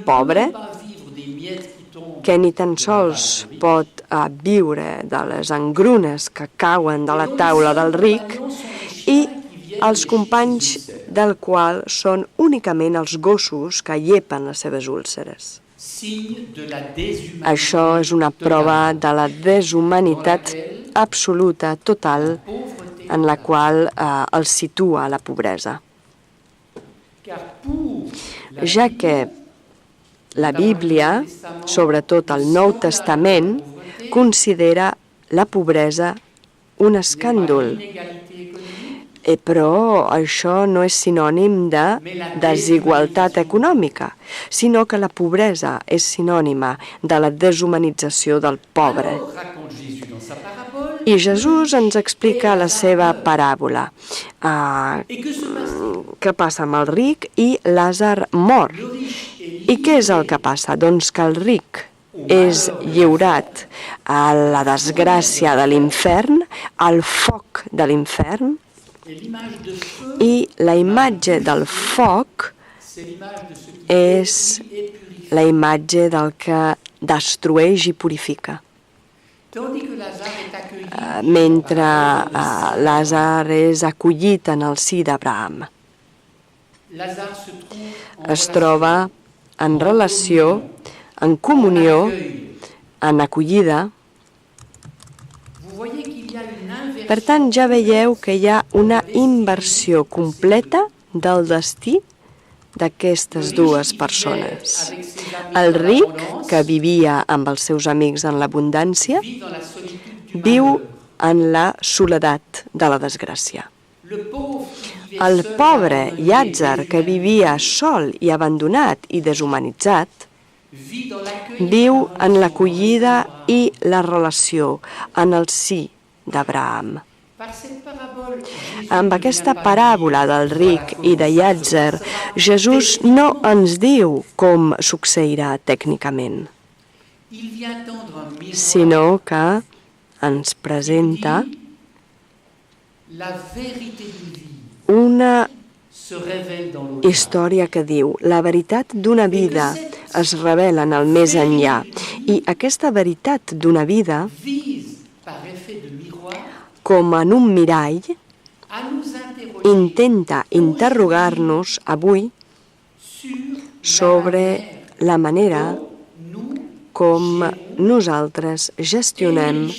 pobre, que ni tan sols pot viure de les engrunes que cauen de la taula del ric i els companys del qual són únicament els gossos que llepen les seves úlceres. Això és una prova de la deshumanitat absoluta, total, en la qual el situa la pobresa. Ja que la Bíblia, sobretot el Nou Testament, considera la pobresa un escàndol. Però això no és sinònim de desigualtat econòmica, sinó que la pobresa és sinònima de la deshumanització del pobre. I Jesús ens explica la seva paràbola. Què passa amb el ric i Lázar mor? I què és el que passa? Doncs que el ric és lliurat a la desgràcia de l'infern, al foc de l'infern, i la imatge del foc és la imatge del que destrueix i purifica. Mentre Lázar és acollit en el si d'Abraham. Es troba en relació, en comunió, en acollida. Per tant, ja veieu que hi ha una inversió completa del destí d'aquestes dues persones. El ric, que vivia amb els seus amics en l'abundància, viu en la soledat de la desgràcia. El pobre Llàtzer, que vivia sol i abandonat i deshumanitzat, viu en l'acollida i la relació, en el sí d'Abraham. Amb aquesta paràbola del ric i de Llàtzer, Jesús no ens diu com succeirà tècnicament, sinó que ens presenta una història que diu la veritat d'una vida es revela en el més enllà i aquesta veritat d'una vida com en un mirall intenta interrogar-nos avui sobre la manera com nosaltres gestionem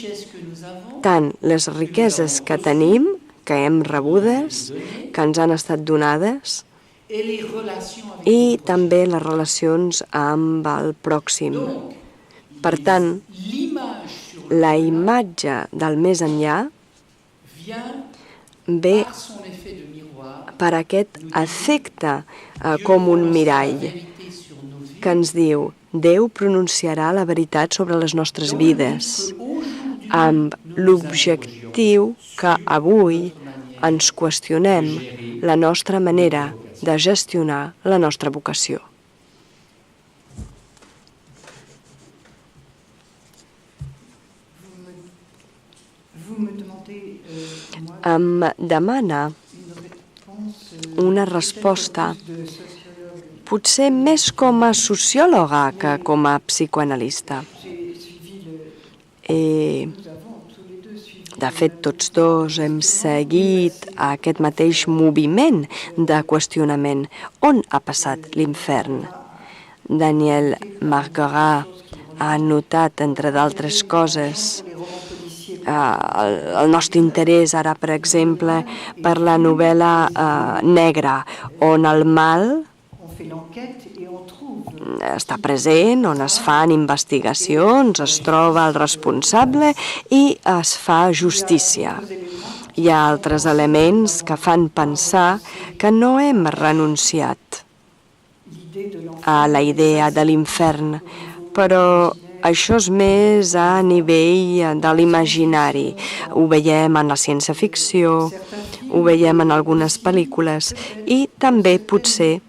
tant les riqueses que tenim, que hem rebudes, que ens han estat donades, i també les relacions amb el pròxim. Per tant, la imatge del més enllà ve per aquest efecte com un mirall que ens diu Déu pronunciarà la veritat sobre les nostres vides amb l'objectiu que avui ens qüestionem la nostra manera de gestionar la nostra vocació. Em demana una resposta potser més com a sociòloga que com a psicoanalista. De fet, tots dos hem seguit aquest mateix moviment de qüestionament. On ha passat l'infern? Daniel Marguerat ha notat, entre d'altres coses, el nostre interès ara, per exemple, per la novel·la negra, on el mal està present, on es fan investigacions, es troba el responsable i es fa justícia. Hi ha altres elements que fan pensar que no hem renunciat a la idea de l'infern, però això és més a nivell de l'imaginari. Ho veiem en la ciència-ficció, ho veiem en algunes pel·lícules i també potser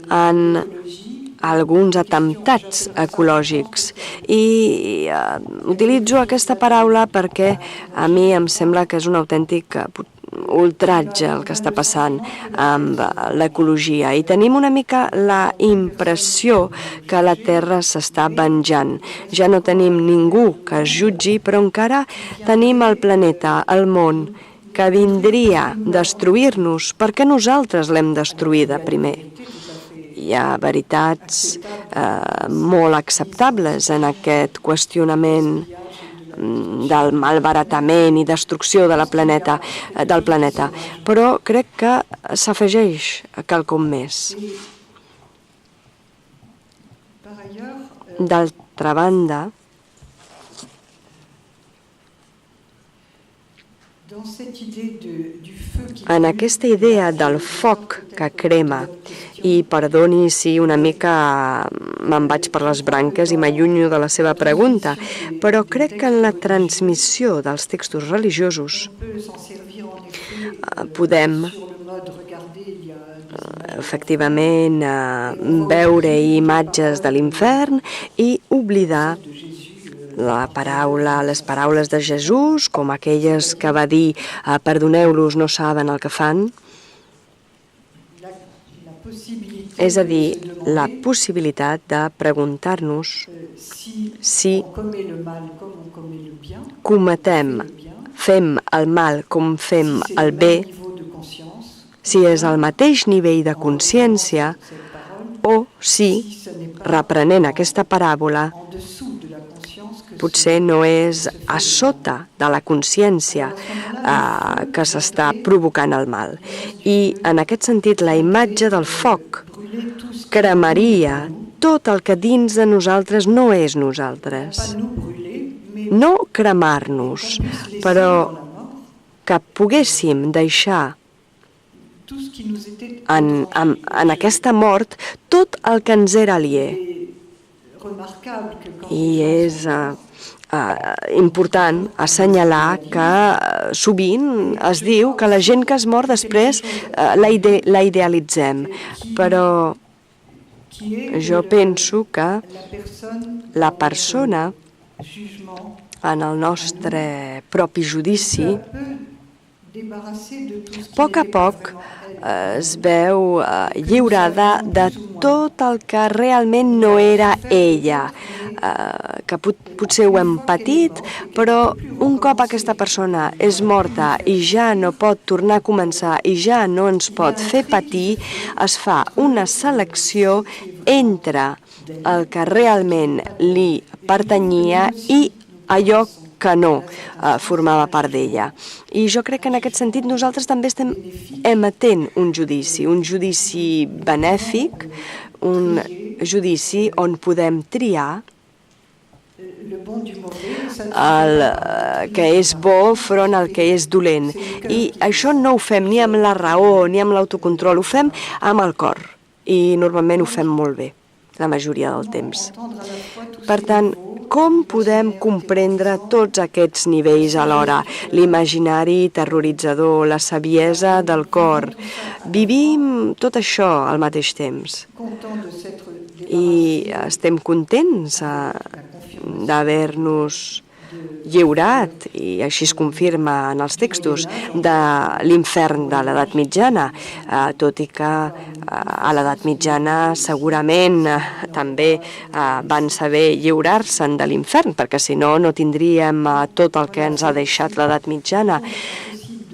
en alguns atemptats ecològics. I utilitzo aquesta paraula perquè a mi em sembla que és un autèntic ultratge el que està passant amb l'ecologia. I tenim una mica la impressió que la Terra s'està venjant. Ja no tenim ningú que es jutgi, però encara tenim el planeta, el món, que vindria a destruir-nos perquè nosaltres l'hem destruïda primer. Hi ha veritats molt acceptables en aquest qüestionament del malbaratament i destrucció del planeta, però crec que s'afegeix quelcom més. D'altra banda, en aquesta idea del foc que crema, i perdoni si una mica me'n vaig per les branques i m'allunyo de la seva pregunta, però crec que en la transmissió dels textos religiosos podem efectivament veure imatges de l'infern i oblidar les paraules de Jesús, com aquelles que va dir perdoneu-los, no saben el que fan. És a dir, la possibilitat de preguntar-nos si fem el mal com fem el bé, si és el mateix nivell de consciència o si, reprenent aquesta paràbola, potser no és a sota de la consciència que s'està provocant el mal. I en aquest sentit, la imatge del foc cremaria tot el que dins de nosaltres no és nosaltres. No cremar-nos, però que poguéssim deixar en aquesta mort tot el que ens era aliè. I és important assenyalar que sovint es diu que la gent que es mor després la idealitzem, però jo penso que la persona en el nostre propi judici a poc es veu lliurada de tot el que realment no era ella, que potser ho hem patit, però un cop aquesta persona és morta i ja no pot tornar a començar i ja no ens pot fer patir, es fa una selecció entre el que realment li pertanyia i allò que no formava part d'ella. I jo crec que en aquest sentit nosaltres també estem emetent un judici benèfic, un judici on podem triar el que és bo front al que és dolent. I això no ho fem ni amb la raó ni amb l'autocontrol, ho fem amb el cor. I normalment ho fem molt bé, la majoria del temps. Per tant, com podem comprendre tots aquests nivells alhora? L'imaginari terroritzador, la saviesa del cor. Vivim tot això al mateix temps. I estem contents d'haver-nos lliurat, i així es confirma en els textos, de l'infern de l'edat mitjana, tot i que a l'edat mitjana segurament també van saber lliurar-se'n de l'infern, perquè si no, no tindríem tot el que ens ha deixat l'edat mitjana.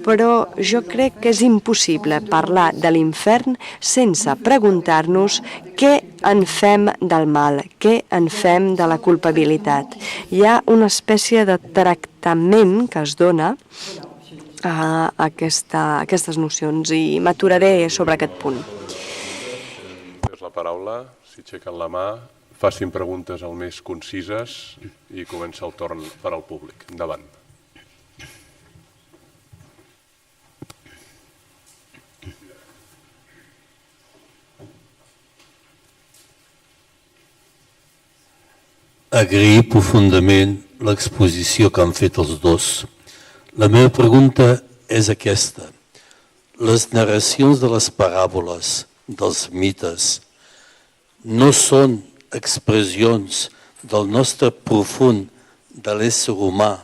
Però jo crec que és impossible parlar de l'infern sense preguntar-nos què en fem del mal, què en fem de la culpabilitat. Hi ha una espècie de tractament que es dona a aquestes nocions i m'aturaré sobre aquest punt. La paraula, si aixequen la mà, facin preguntes el més concises i comença el torn per al públic. Endavant. Agrair profundament l'exposició que han fet els dos. La meva pregunta és aquesta. Les narracions de les paràboles, dels mites, no són expressions del nostre profund de l'ésser humà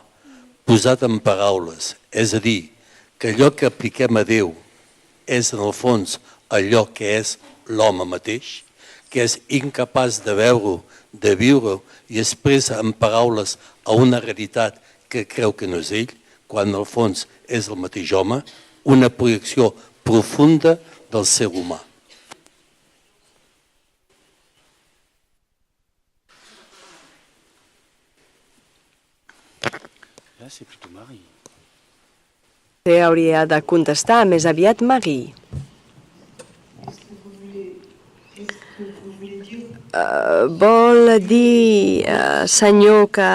posat en paraules. És a dir, que allò que apliquem a Déu és en el fons allò que és l'home mateix, que és incapaç de veure-ho, de viure-ho i expressa en paraules a una realitat que creu que no és ell, quan al fons és el mateix home, una projecció profunda del ser humà. Hauria de contestar més aviat Marie. Vol dir, senyor, que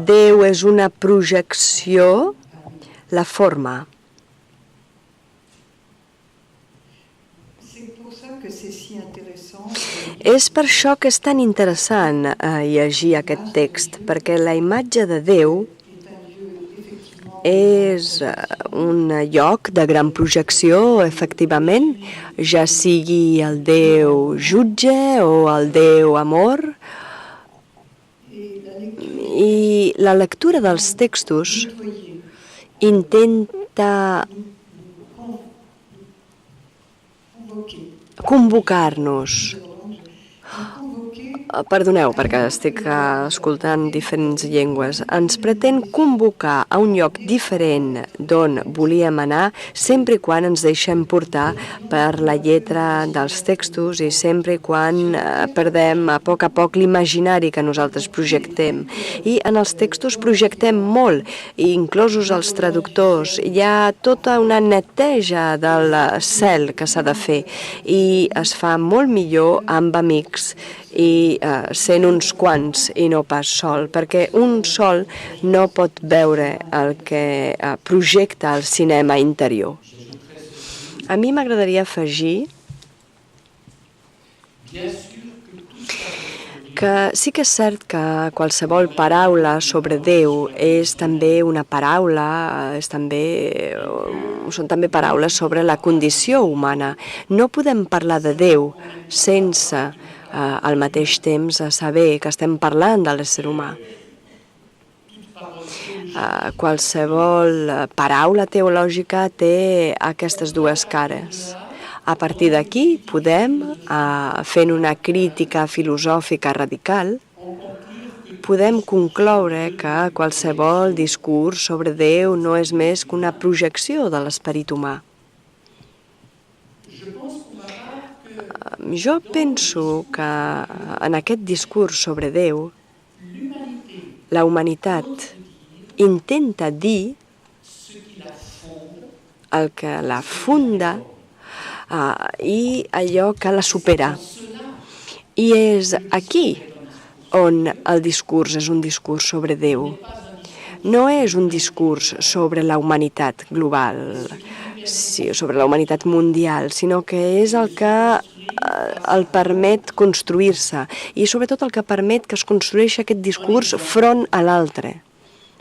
Déu és una projecció, la forma. És per això que és tan interessant llegir aquest text, perquè la imatge de Déu és un lloc de gran projecció, efectivament, ja sigui el Déu jutge o el Déu amor. I la lectura dels textos intenta convocar-nos. Perdoneu, perquè estic escoltant diferents llengües. Ens pretén convocar a un lloc diferent d'on volíem anar, sempre i quan ens deixem portar per la lletra dels textos i sempre i quan perdem a poc l'imaginari que nosaltres projectem. I en els textos projectem molt, inclosos els traductors. Hi ha tota una neteja del cel que s'ha de fer i es fa molt millor amb amics i sent uns quants i no pas sol, perquè un sol no pot veure el que projecta el cinema interior. A mi m'agradaria afegir que sí que és cert que qualsevol paraula sobre Déu és també una paraula, són també paraules sobre la condició humana. No podem parlar de Déu sense al mateix temps saber que estem parlant de l'ésser humà. Qualsevol paraula teològica té aquestes dues cares. A partir d'aquí podem, fent una crítica filosòfica radical, podem concloure que qualsevol discurs sobre Déu no és més que una projecció de l'esperit humà. Jo penso que en aquest discurs sobre Déu, la humanitat intenta dir el que la funda i allò que la supera. I és aquí on el discurs és un discurs sobre Déu. No és un discurs sobre la humanitat global, sobre la humanitat mundial, sinó que és el que el permet construir-se i sobretot el que permet que es construeixi aquest discurs front a l'altre.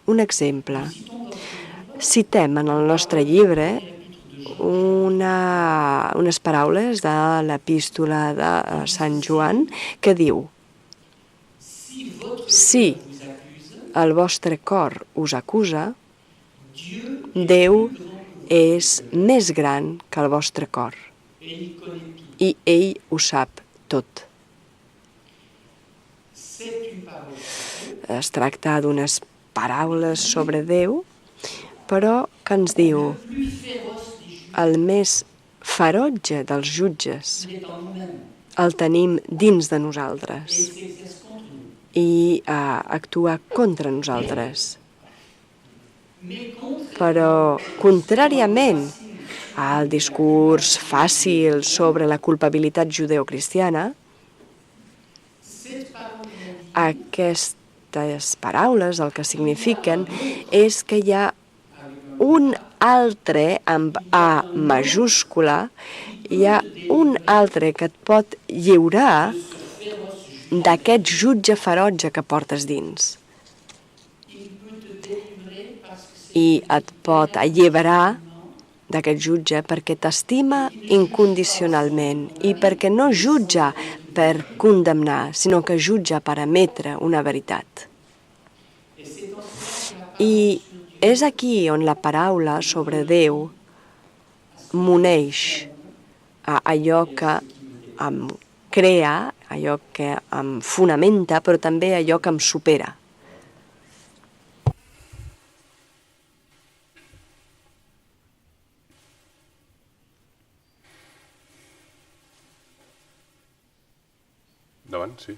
Un exemple. Citem en el nostre llibre unes paraules de l'epístola de Sant Joan que diu: si el vostre cor us acusa, Déu és més gran que el vostre cor i ell ho sap tot. Es tracta d'unes paraules sobre Déu, però que ens diu el més ferotge dels jutges el tenim dins de nosaltres i actua contra nosaltres. Però, contràriament al discurs fàcil sobre la culpabilitat judeocristiana, aquestes paraules el que signifiquen és que hi ha un altre amb A majúscula, hi ha un altre que et pot lliurar d'aquest jutge ferotge que portes dins. I et pot alliberar d'aquest jutge perquè t'estima incondicionalment i perquè no jutja per condemnar, sinó que jutja per emetre una veritat. I és aquí on la paraula sobre Déu m'uneix a allò que em crea, allò que em fonamenta, però també allò que em supera. Davant, sí.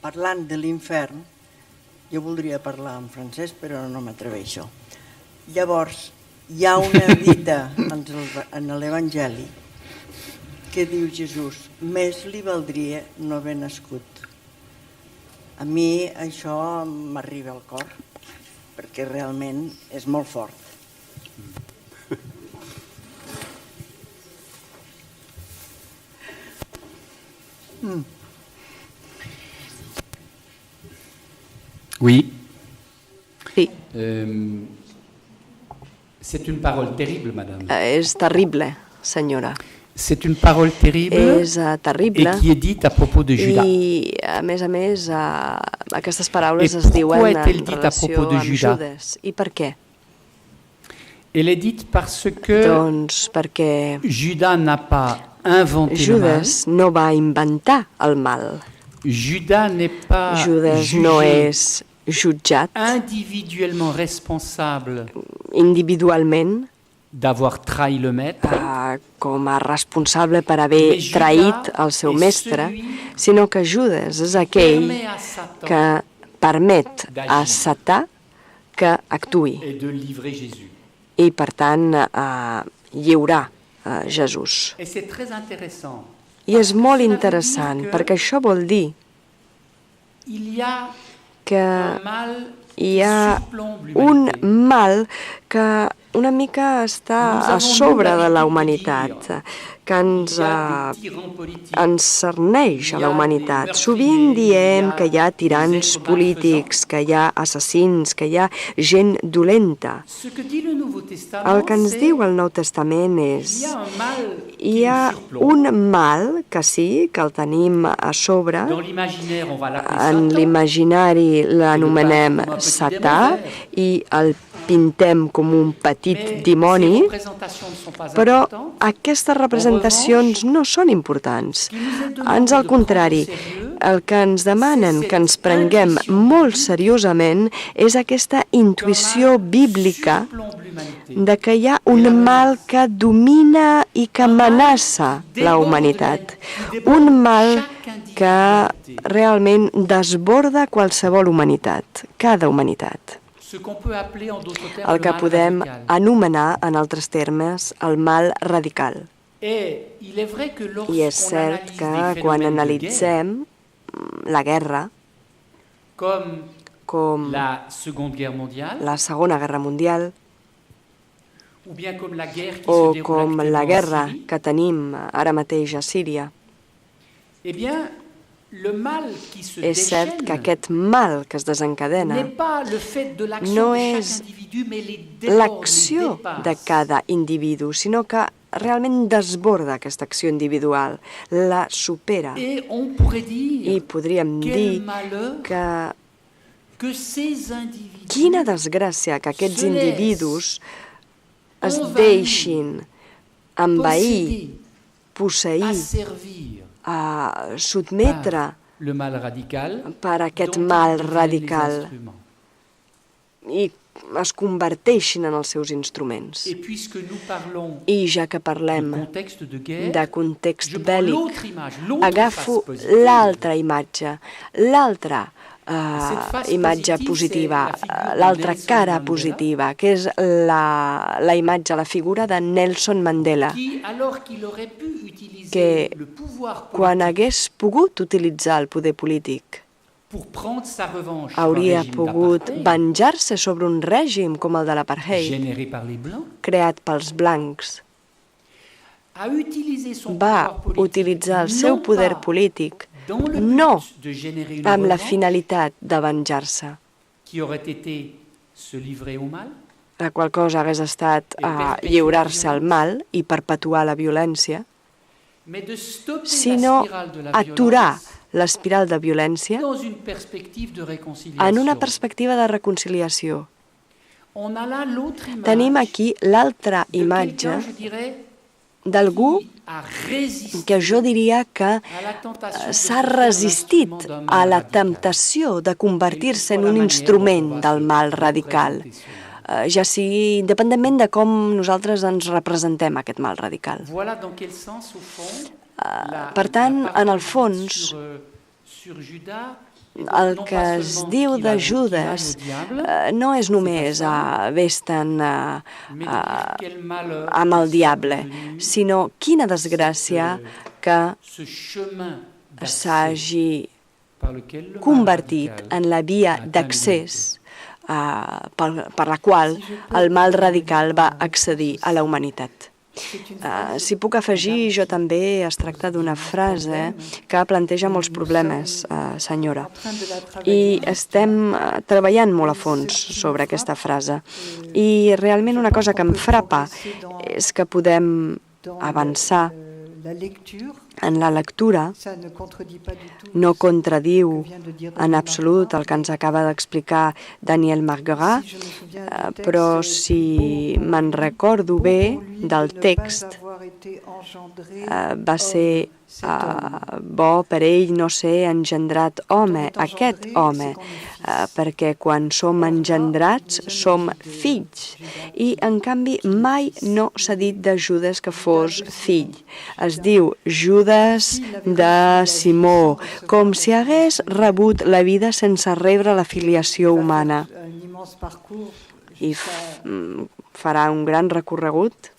Parlant de l'infern, jo voldria parlar en francès, però no m'atreveixo. Llavors, hi ha una dita en l'Evangeli que diu Jesús, més li valdria no haver nascut. A mi això m'arriba al cor, perquè realment és molt fort. Oui. Sí, C'est une parole terrible, madame. és terrible, senyora. C'est une parole terrible És terrible. et qui est dite à propos de Judas. I, a més, aquestes paraules Et es diuen pourquoi est-elle en dite à relació propos de amb Judas? Judes. I per què? Elle est dite parce que Doncs perquè Judas n'a pas inventé le mal. Judes no va inventar el mal. Judas n'est pas Judes no jugé és jutjat individuellement responsable individualment d'avoir trahi le maître, com a responsable per haver traït el seu mestre, sinó que Judes és aquell permet à Satan que permet a Satà que actuï et de livrer Jésus. i, per tant, lliurar Jesús. Et c'est très intéressant. I és molt interessant, perquè això vol dir Il y a que un mal hi qui ha surplombe un l'humanité. mal que una mica està a sobre de la humanitat, que ens Il y a des tyrans politiques. encerneix a la humanitat. Sovint diem que hi ha tirans polítics, que hi ha assassins, que hi ha gent dolenta. Ce que dit le Nouveau Testament, El que ens c'est diu el Nou Testament il és y a un mal hi qui ha nous surplombe. un mal que sí, que el tenim a sobre. Dans l'imaginaire, on va l'appeler En Satan. l'imaginari l'anomenem com a petit Satà démon i el pintem com un petit Mais dimoni, ces représentations ne sont pas però importantes. aquestes representacions no són importants. Ans al contrari, el que ens demanen que ens prenguem molt seriosament és aquesta intuïció bíblica Surplombe l'humanité. de que hi ha un mal que domina i que amenaça la humanitat. Un mal que realment desborda qualsevol humanitat, cada humanitat. Ce qu'on peut appeler en d'autres termes El le que mal podem radical. anomenar, en altres termes, el mal radical. Et il est vrai que I és lorsqu'on cert analyse que des quan phénomènes de guerre, analitzem la guerra, comme com la Seconde Guerre mondiale, la Segona Guerra Mundial ou bien comme la guerre qui o se déroule com la actuellement en guerra Syrie, que tenim ara mateix a Síria, eh bien, le mal qui se és cert que déchaîne aquest mal que es n'est desencadena pas le fait de l'action no de és chaque individu, mais les déborde, les l'acció de dépasse. cada individu, sinó que realment desborda aquesta acció individual, la supera. Et on pourrait dire I podríem quel dir malheur que que ces individus quina desgràcia que aquests se individus es envahir, deixin envair, posséder, posseir, asservir sotmetre par le mal radical per aquest dont ils mal deviennent les radical instruments. i es converteixin en els seus instruments. Et puisque nous parlons I ja que de parlem contexte de guerre, de context je prends bèl·lic, l'autre image, l'autre agafo face positive. l'altra imatge, l'altra face imatge positive, positiva, c'est la figure de l'altra Nelson cara Mandela, positiva, que és la imatge, la figura de Nelson Mandela, qui, alors qu'il aurait pu utiliser que le pouvoir quan politique hagués pogut utilitzar el poder polític, pour prendre sa revanche sur un hauria régime pogut d'apartheid venjar-se sobre un règim com el de l'apartheid, généré par les Blancs, creat pels blancs. a utilisé son Va pouvoir politique utilitzar el seu non poder pas polític dans le but no de générer une amb la revanche finalitat de venjar-se, qui aurait été se livrer au mal, la qual cosa hagués estat lliurar-se al mal i perpetuar la violència, mais de stopper sinó la spirale de la aturar violence l'espiral de violència dans une perspective de réconciliation. en una perspectiva de reconciliació. On a là l'autre image Tenim aquí l'altra de imatge quelqu'un, je dirais, d'algú qui a résisté que jo diria que à la tentation de s'ha se faire resistit l'instrument d'un a mal la radical. temptació de convertir-se en Quelle que soit un la instrument manière dont on del va mal se radical, représenter ce mal. ja sigui independentment de com nosaltres ens representem aquest mal radical. Voilà dans quel sens, au fond, Per tant, la en el parole fons, sur Judas, el non que pas es seulement diu qu'il de a Judas au diable, no és només vés-te'n mais de quel malheur amb el ils sont diable, devenus sinó quina desgràcia que ce chemin d'accès s'hagi par lequel le mal convertit radical en la via a atteint d'accés per la qual el mal radical va accedir a la humanitat. Si puc afegir, jo també es tracta d'una frase que planteja molts problemes, senyora, i estem treballant molt a fons sobre aquesta frase. I realment una cosa que em frapa és que podem avançar en la lectura, no contradiu en absolut el que ens acaba d'explicar Daniel Marguerat, però si me'n recordo bé del text, va ser bo per ell no ser engendrat home, aquest home, perquè quan som engendrats som fills, i en canvi mai no s'ha dit de Judes que fos fill. Es diu Judas de Simó, com si hagués rebut la vida sense rebre la filiació humana. I farà un gran recorregut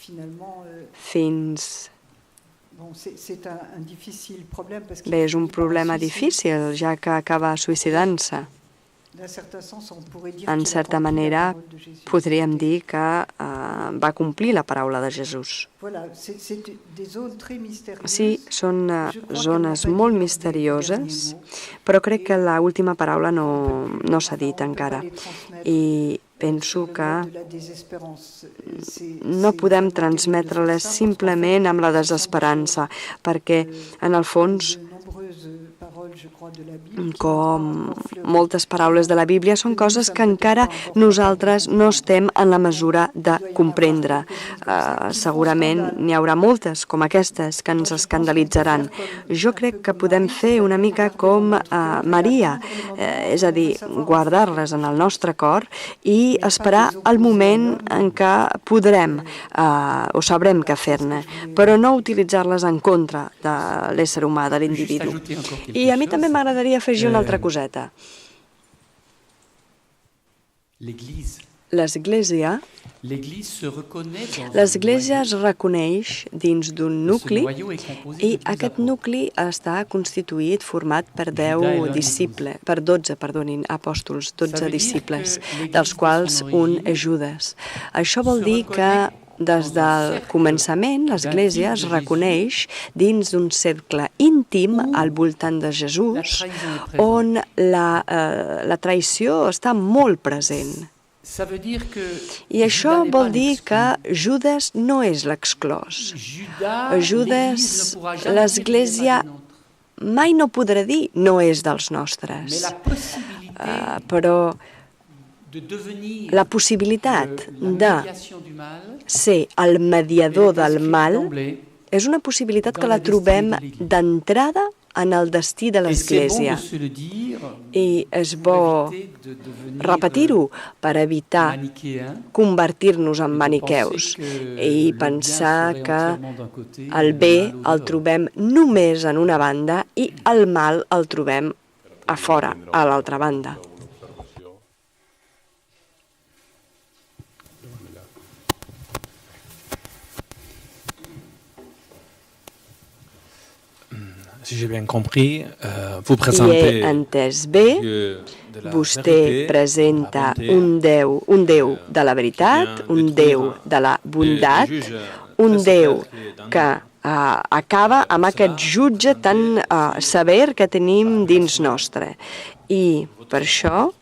fins... Bé, és un problema difícil, ja que acaba suïcidant-se. En certa manera, podríem dir que va complir la paraula de Jesús. Sí, són zones molt misterioses, però crec que l'última paraula no s'ha dit encara. I penso que no podem transmetre-les simplement amb la desesperança, perquè, en el fons, com moltes paraules de la Bíblia, són coses que encara nosaltres no estem en la mesura de comprendre. Segurament n'hi haurà moltes, com aquestes, que ens escandalitzaran. Jo crec que podem fer una mica com Maria, és a dir, guardar-les en el nostre cor i esperar el moment en què podrem o sabrem què fer-ne, però no utilitzar-les en contra de l'ésser humà, de l'individu. I a mi també m'agradaria afegir una altra coseta. L'Església es reconeix dins d'un nucli i aquest nucli està constituït, format per 12 apòstols, 12 disciples, dels quals un és Judas. Això vol dir que des del començament, l'Església es reconeix dins d'un cercle íntim al voltant de Jesús, on la traïció està molt present. I això vol dir que Judes no és l'exclòs. Judes, l'Església mai no podrà dir no és dels nostres, però la possibilitat de ser el mediador del mal és una possibilitat que la trobem d'entrada en el destí de l'Església. I és bo repetir-ho per evitar convertir-nos en maniqueus i pensar que el bé el trobem només en una banda i el mal el trobem a fora, a l'altra banda. Si j'ai bien compris, vous I présentez he entès bé, vostè presenta un Déu de la veritat, un Déu de la bondat, un Déu que acaba amb aquest jutge tan sever que tenim dins nostre. I per això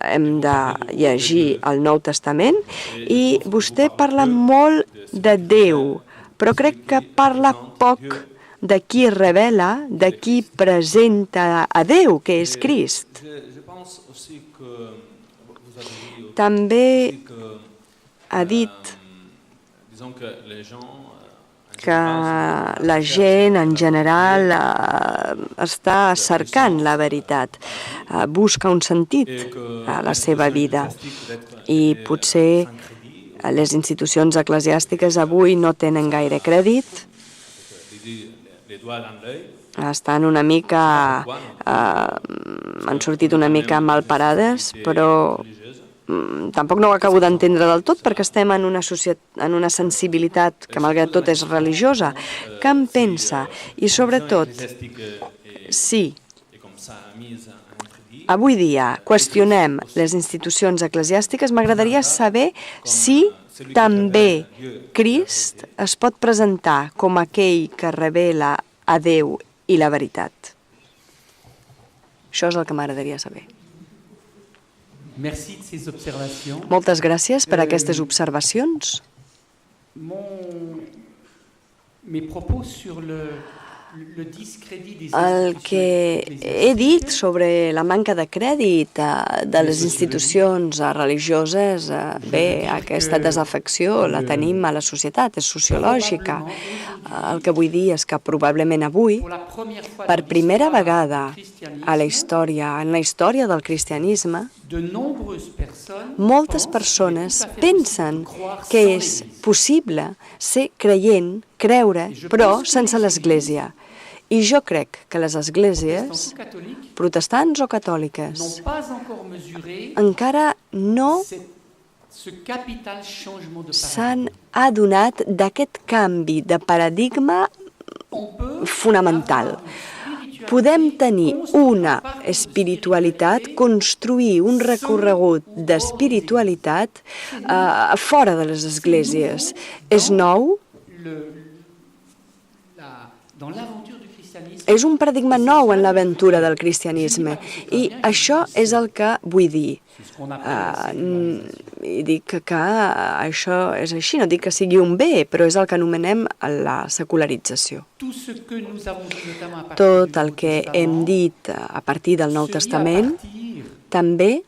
hem de llegir el Nou Testament i vostè parla molt de Déu, però crec que parla poc de qui revela, de qui presenta a Déu, que és Crist. També ha dit que la gent en general està cercant la veritat, busca un sentit a la seva vida i potser les institucions eclesiàstiques avui no tenen gaire crèdit, estan una mica, han sortit una mica malparades, però tampoc no ho acabo d'entendre del tot perquè estem en una sensibilitat que malgrat tot és religiosa. Què en pensa? I sobretot, si avui dia qüestionem les institucions eclesiàstiques, m'agradaria saber si també Crist es pot presentar com aquell que revela a Déu i la veritat. Això és el que m'agradaria saber. Moltes gràcies per aquestes observacions. El que he dit sobre la manca de crèdit de les institucions religioses, bé, aquesta desafecció la tenim a la societat, és sociològica. El que vull dir és que probablement avui, per primera vegada en la història del cristianisme, moltes persones pensen que és possible ser creient, creure, però sense l'Església. I jo crec que les esglésies, protestants o catòliques, encara no s'han adonat d'aquest canvi de paradigma fonamental. Podem tenir una espiritualitat, construir un recorregut d'espiritualitat fora de les esglésies. És nou, és un paradigma nou en l'aventura del cristianisme i això és el que vull dir. I dic que això és així, no dic que sigui un bé, però és el que anomenem la secularització. Tot el que hem dit a partir del Nou Testament també,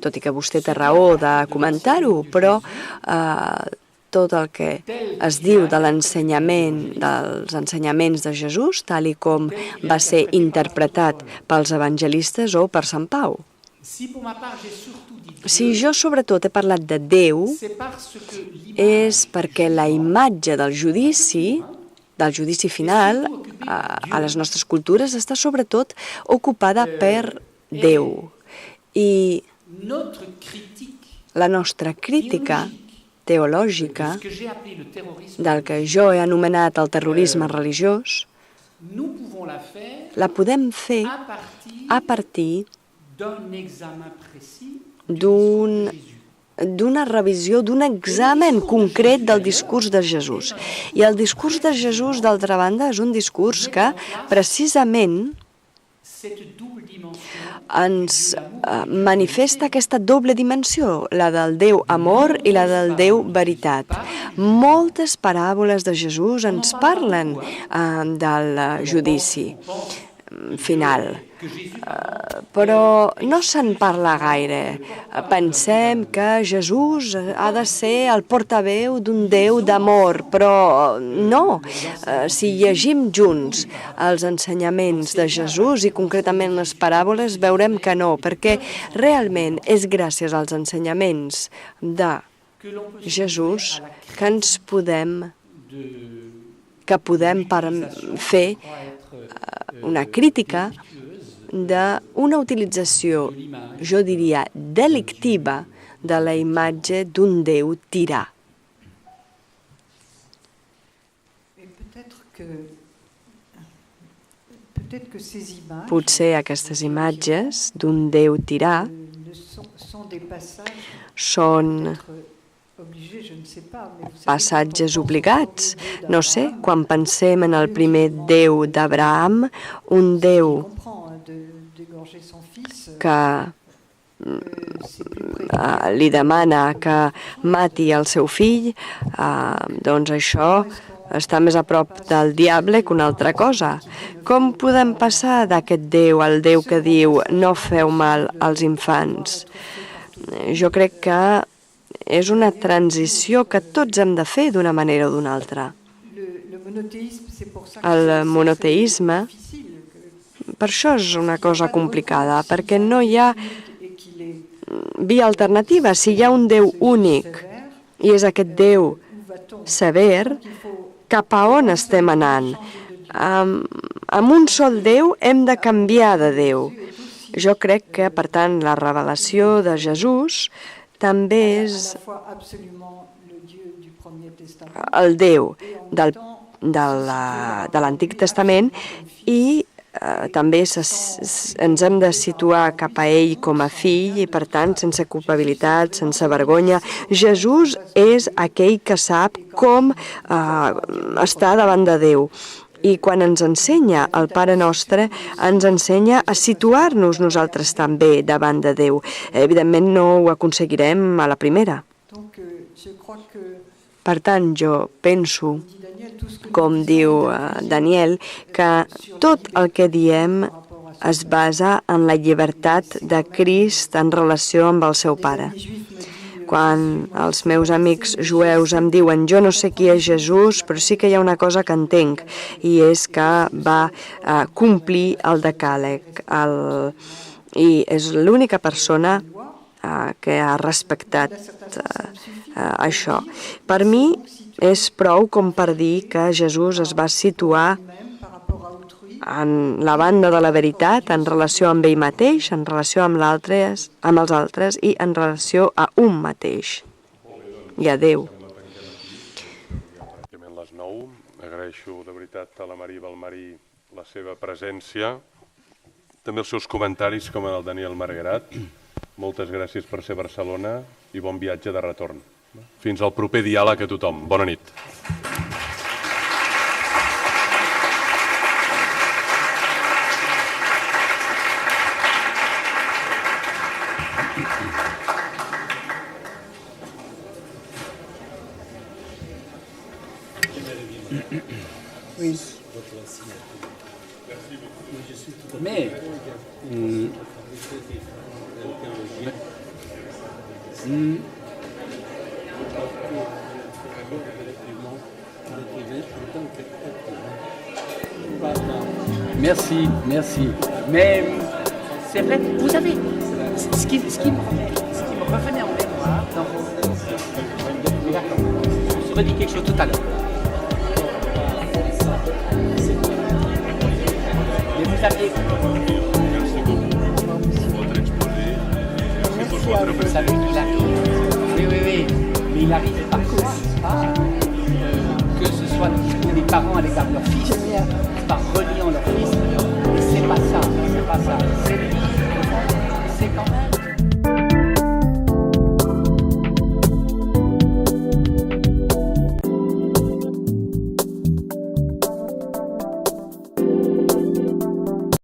tot i que vostè té raó de comentar-ho, però tot el que es diu de l'ensenyament, dels ensenyaments de Jesús, tal com va ser interpretat pels evangelistes o per Sant Pau. Si jo sobretot he parlat de Déu, és perquè la imatge del judici final, a les nostres cultures, està sobretot ocupada per Déu. I la nostra crítica teològica del que jo he anomenat el terrorisme religiós, la podem fer a partir d'una revisió, d'un examen concret del discurs de Jesús. I el discurs de Jesús, d'altra banda, és un discurs que precisament ens manifesta aquesta doble dimensió, la del Déu amor i la del Déu veritat. Moltes paràboles de Jesús ens parlen del judici final, però no se'n parla gaire. Pensem que Jesús ha de ser el portaveu d'un Déu d'amor, però no. Si llegim junts els ensenyaments de Jesús i concretament les paràboles, veurem que no, perquè realment és gràcies als ensenyaments de Jesús que podem fer una crítica d'una utilització, jo diria, delictiva de la imatge d'un Déu tirà. Potser aquestes imatges d'un Déu tirà són passatges obligats. No sé, quan pensem en el primer Déu d'Abraham, un Déu que li demana que mati el seu fill, doncs això està més a prop del diable que una altra cosa. Com podem passar d'aquest Déu al Déu que diu no feu mal als infants? Jo crec que és una transició que tots hem de fer d'una manera o d'una altra. El monoteisme, per això és una cosa complicada, perquè no hi ha via alternativa. Si hi ha un Déu únic i és aquest Déu sever, cap a on estem anant? Amb un sol Déu hem de canviar de Déu. Jo crec que, per tant, la revelació de Jesús també és el Déu de l'Antic Testament i també ens hem de situar cap a ell com a fill i, per tant, sense culpabilitat, sense vergonya. Jesús és aquell que sap com estar davant de Déu. I quan ens ensenya el Pare Nostre, ens ensenya a situar-nos nosaltres també davant de Déu. Evidentment no ho aconseguirem a la primera. Per tant, jo penso, com diu Daniel, que tot el que diem es basa en la llibertat de Crist en relació amb el seu Pare. Quan els meus amics jueus em diuen jo no sé qui és Jesús, però sí que hi ha una cosa que entenc, i és que va complir el decàleg. I és l'única persona que ha respectat això. Per mi és prou com per dir que Jesús es va situar en la banda de la veritat, en relació amb ell mateix, en relació amb els altres i en relació a un mateix, i a Déu. Les 9. Agraeixo de veritat a la Maria Balmarí la seva presència, també els seus comentaris, com el Daniel Margarat. Moltes gràcies per ser a Barcelona i bon viatge de retorn. Fins al proper diàleg a tothom. Bona nit. Mais merci. Mais c'est vrai, vous savez, ce qui me revenait en mémoire dans vos... D'accord, je redis quelque chose tout à l'heure. Mais vous aviez... Vous savez qu'il arrive. Oui. Mais il arrive parfois que ce soit le discours des parents à l'égard de leur fils, par reliant leur fils. Et c'est pas ça. C'est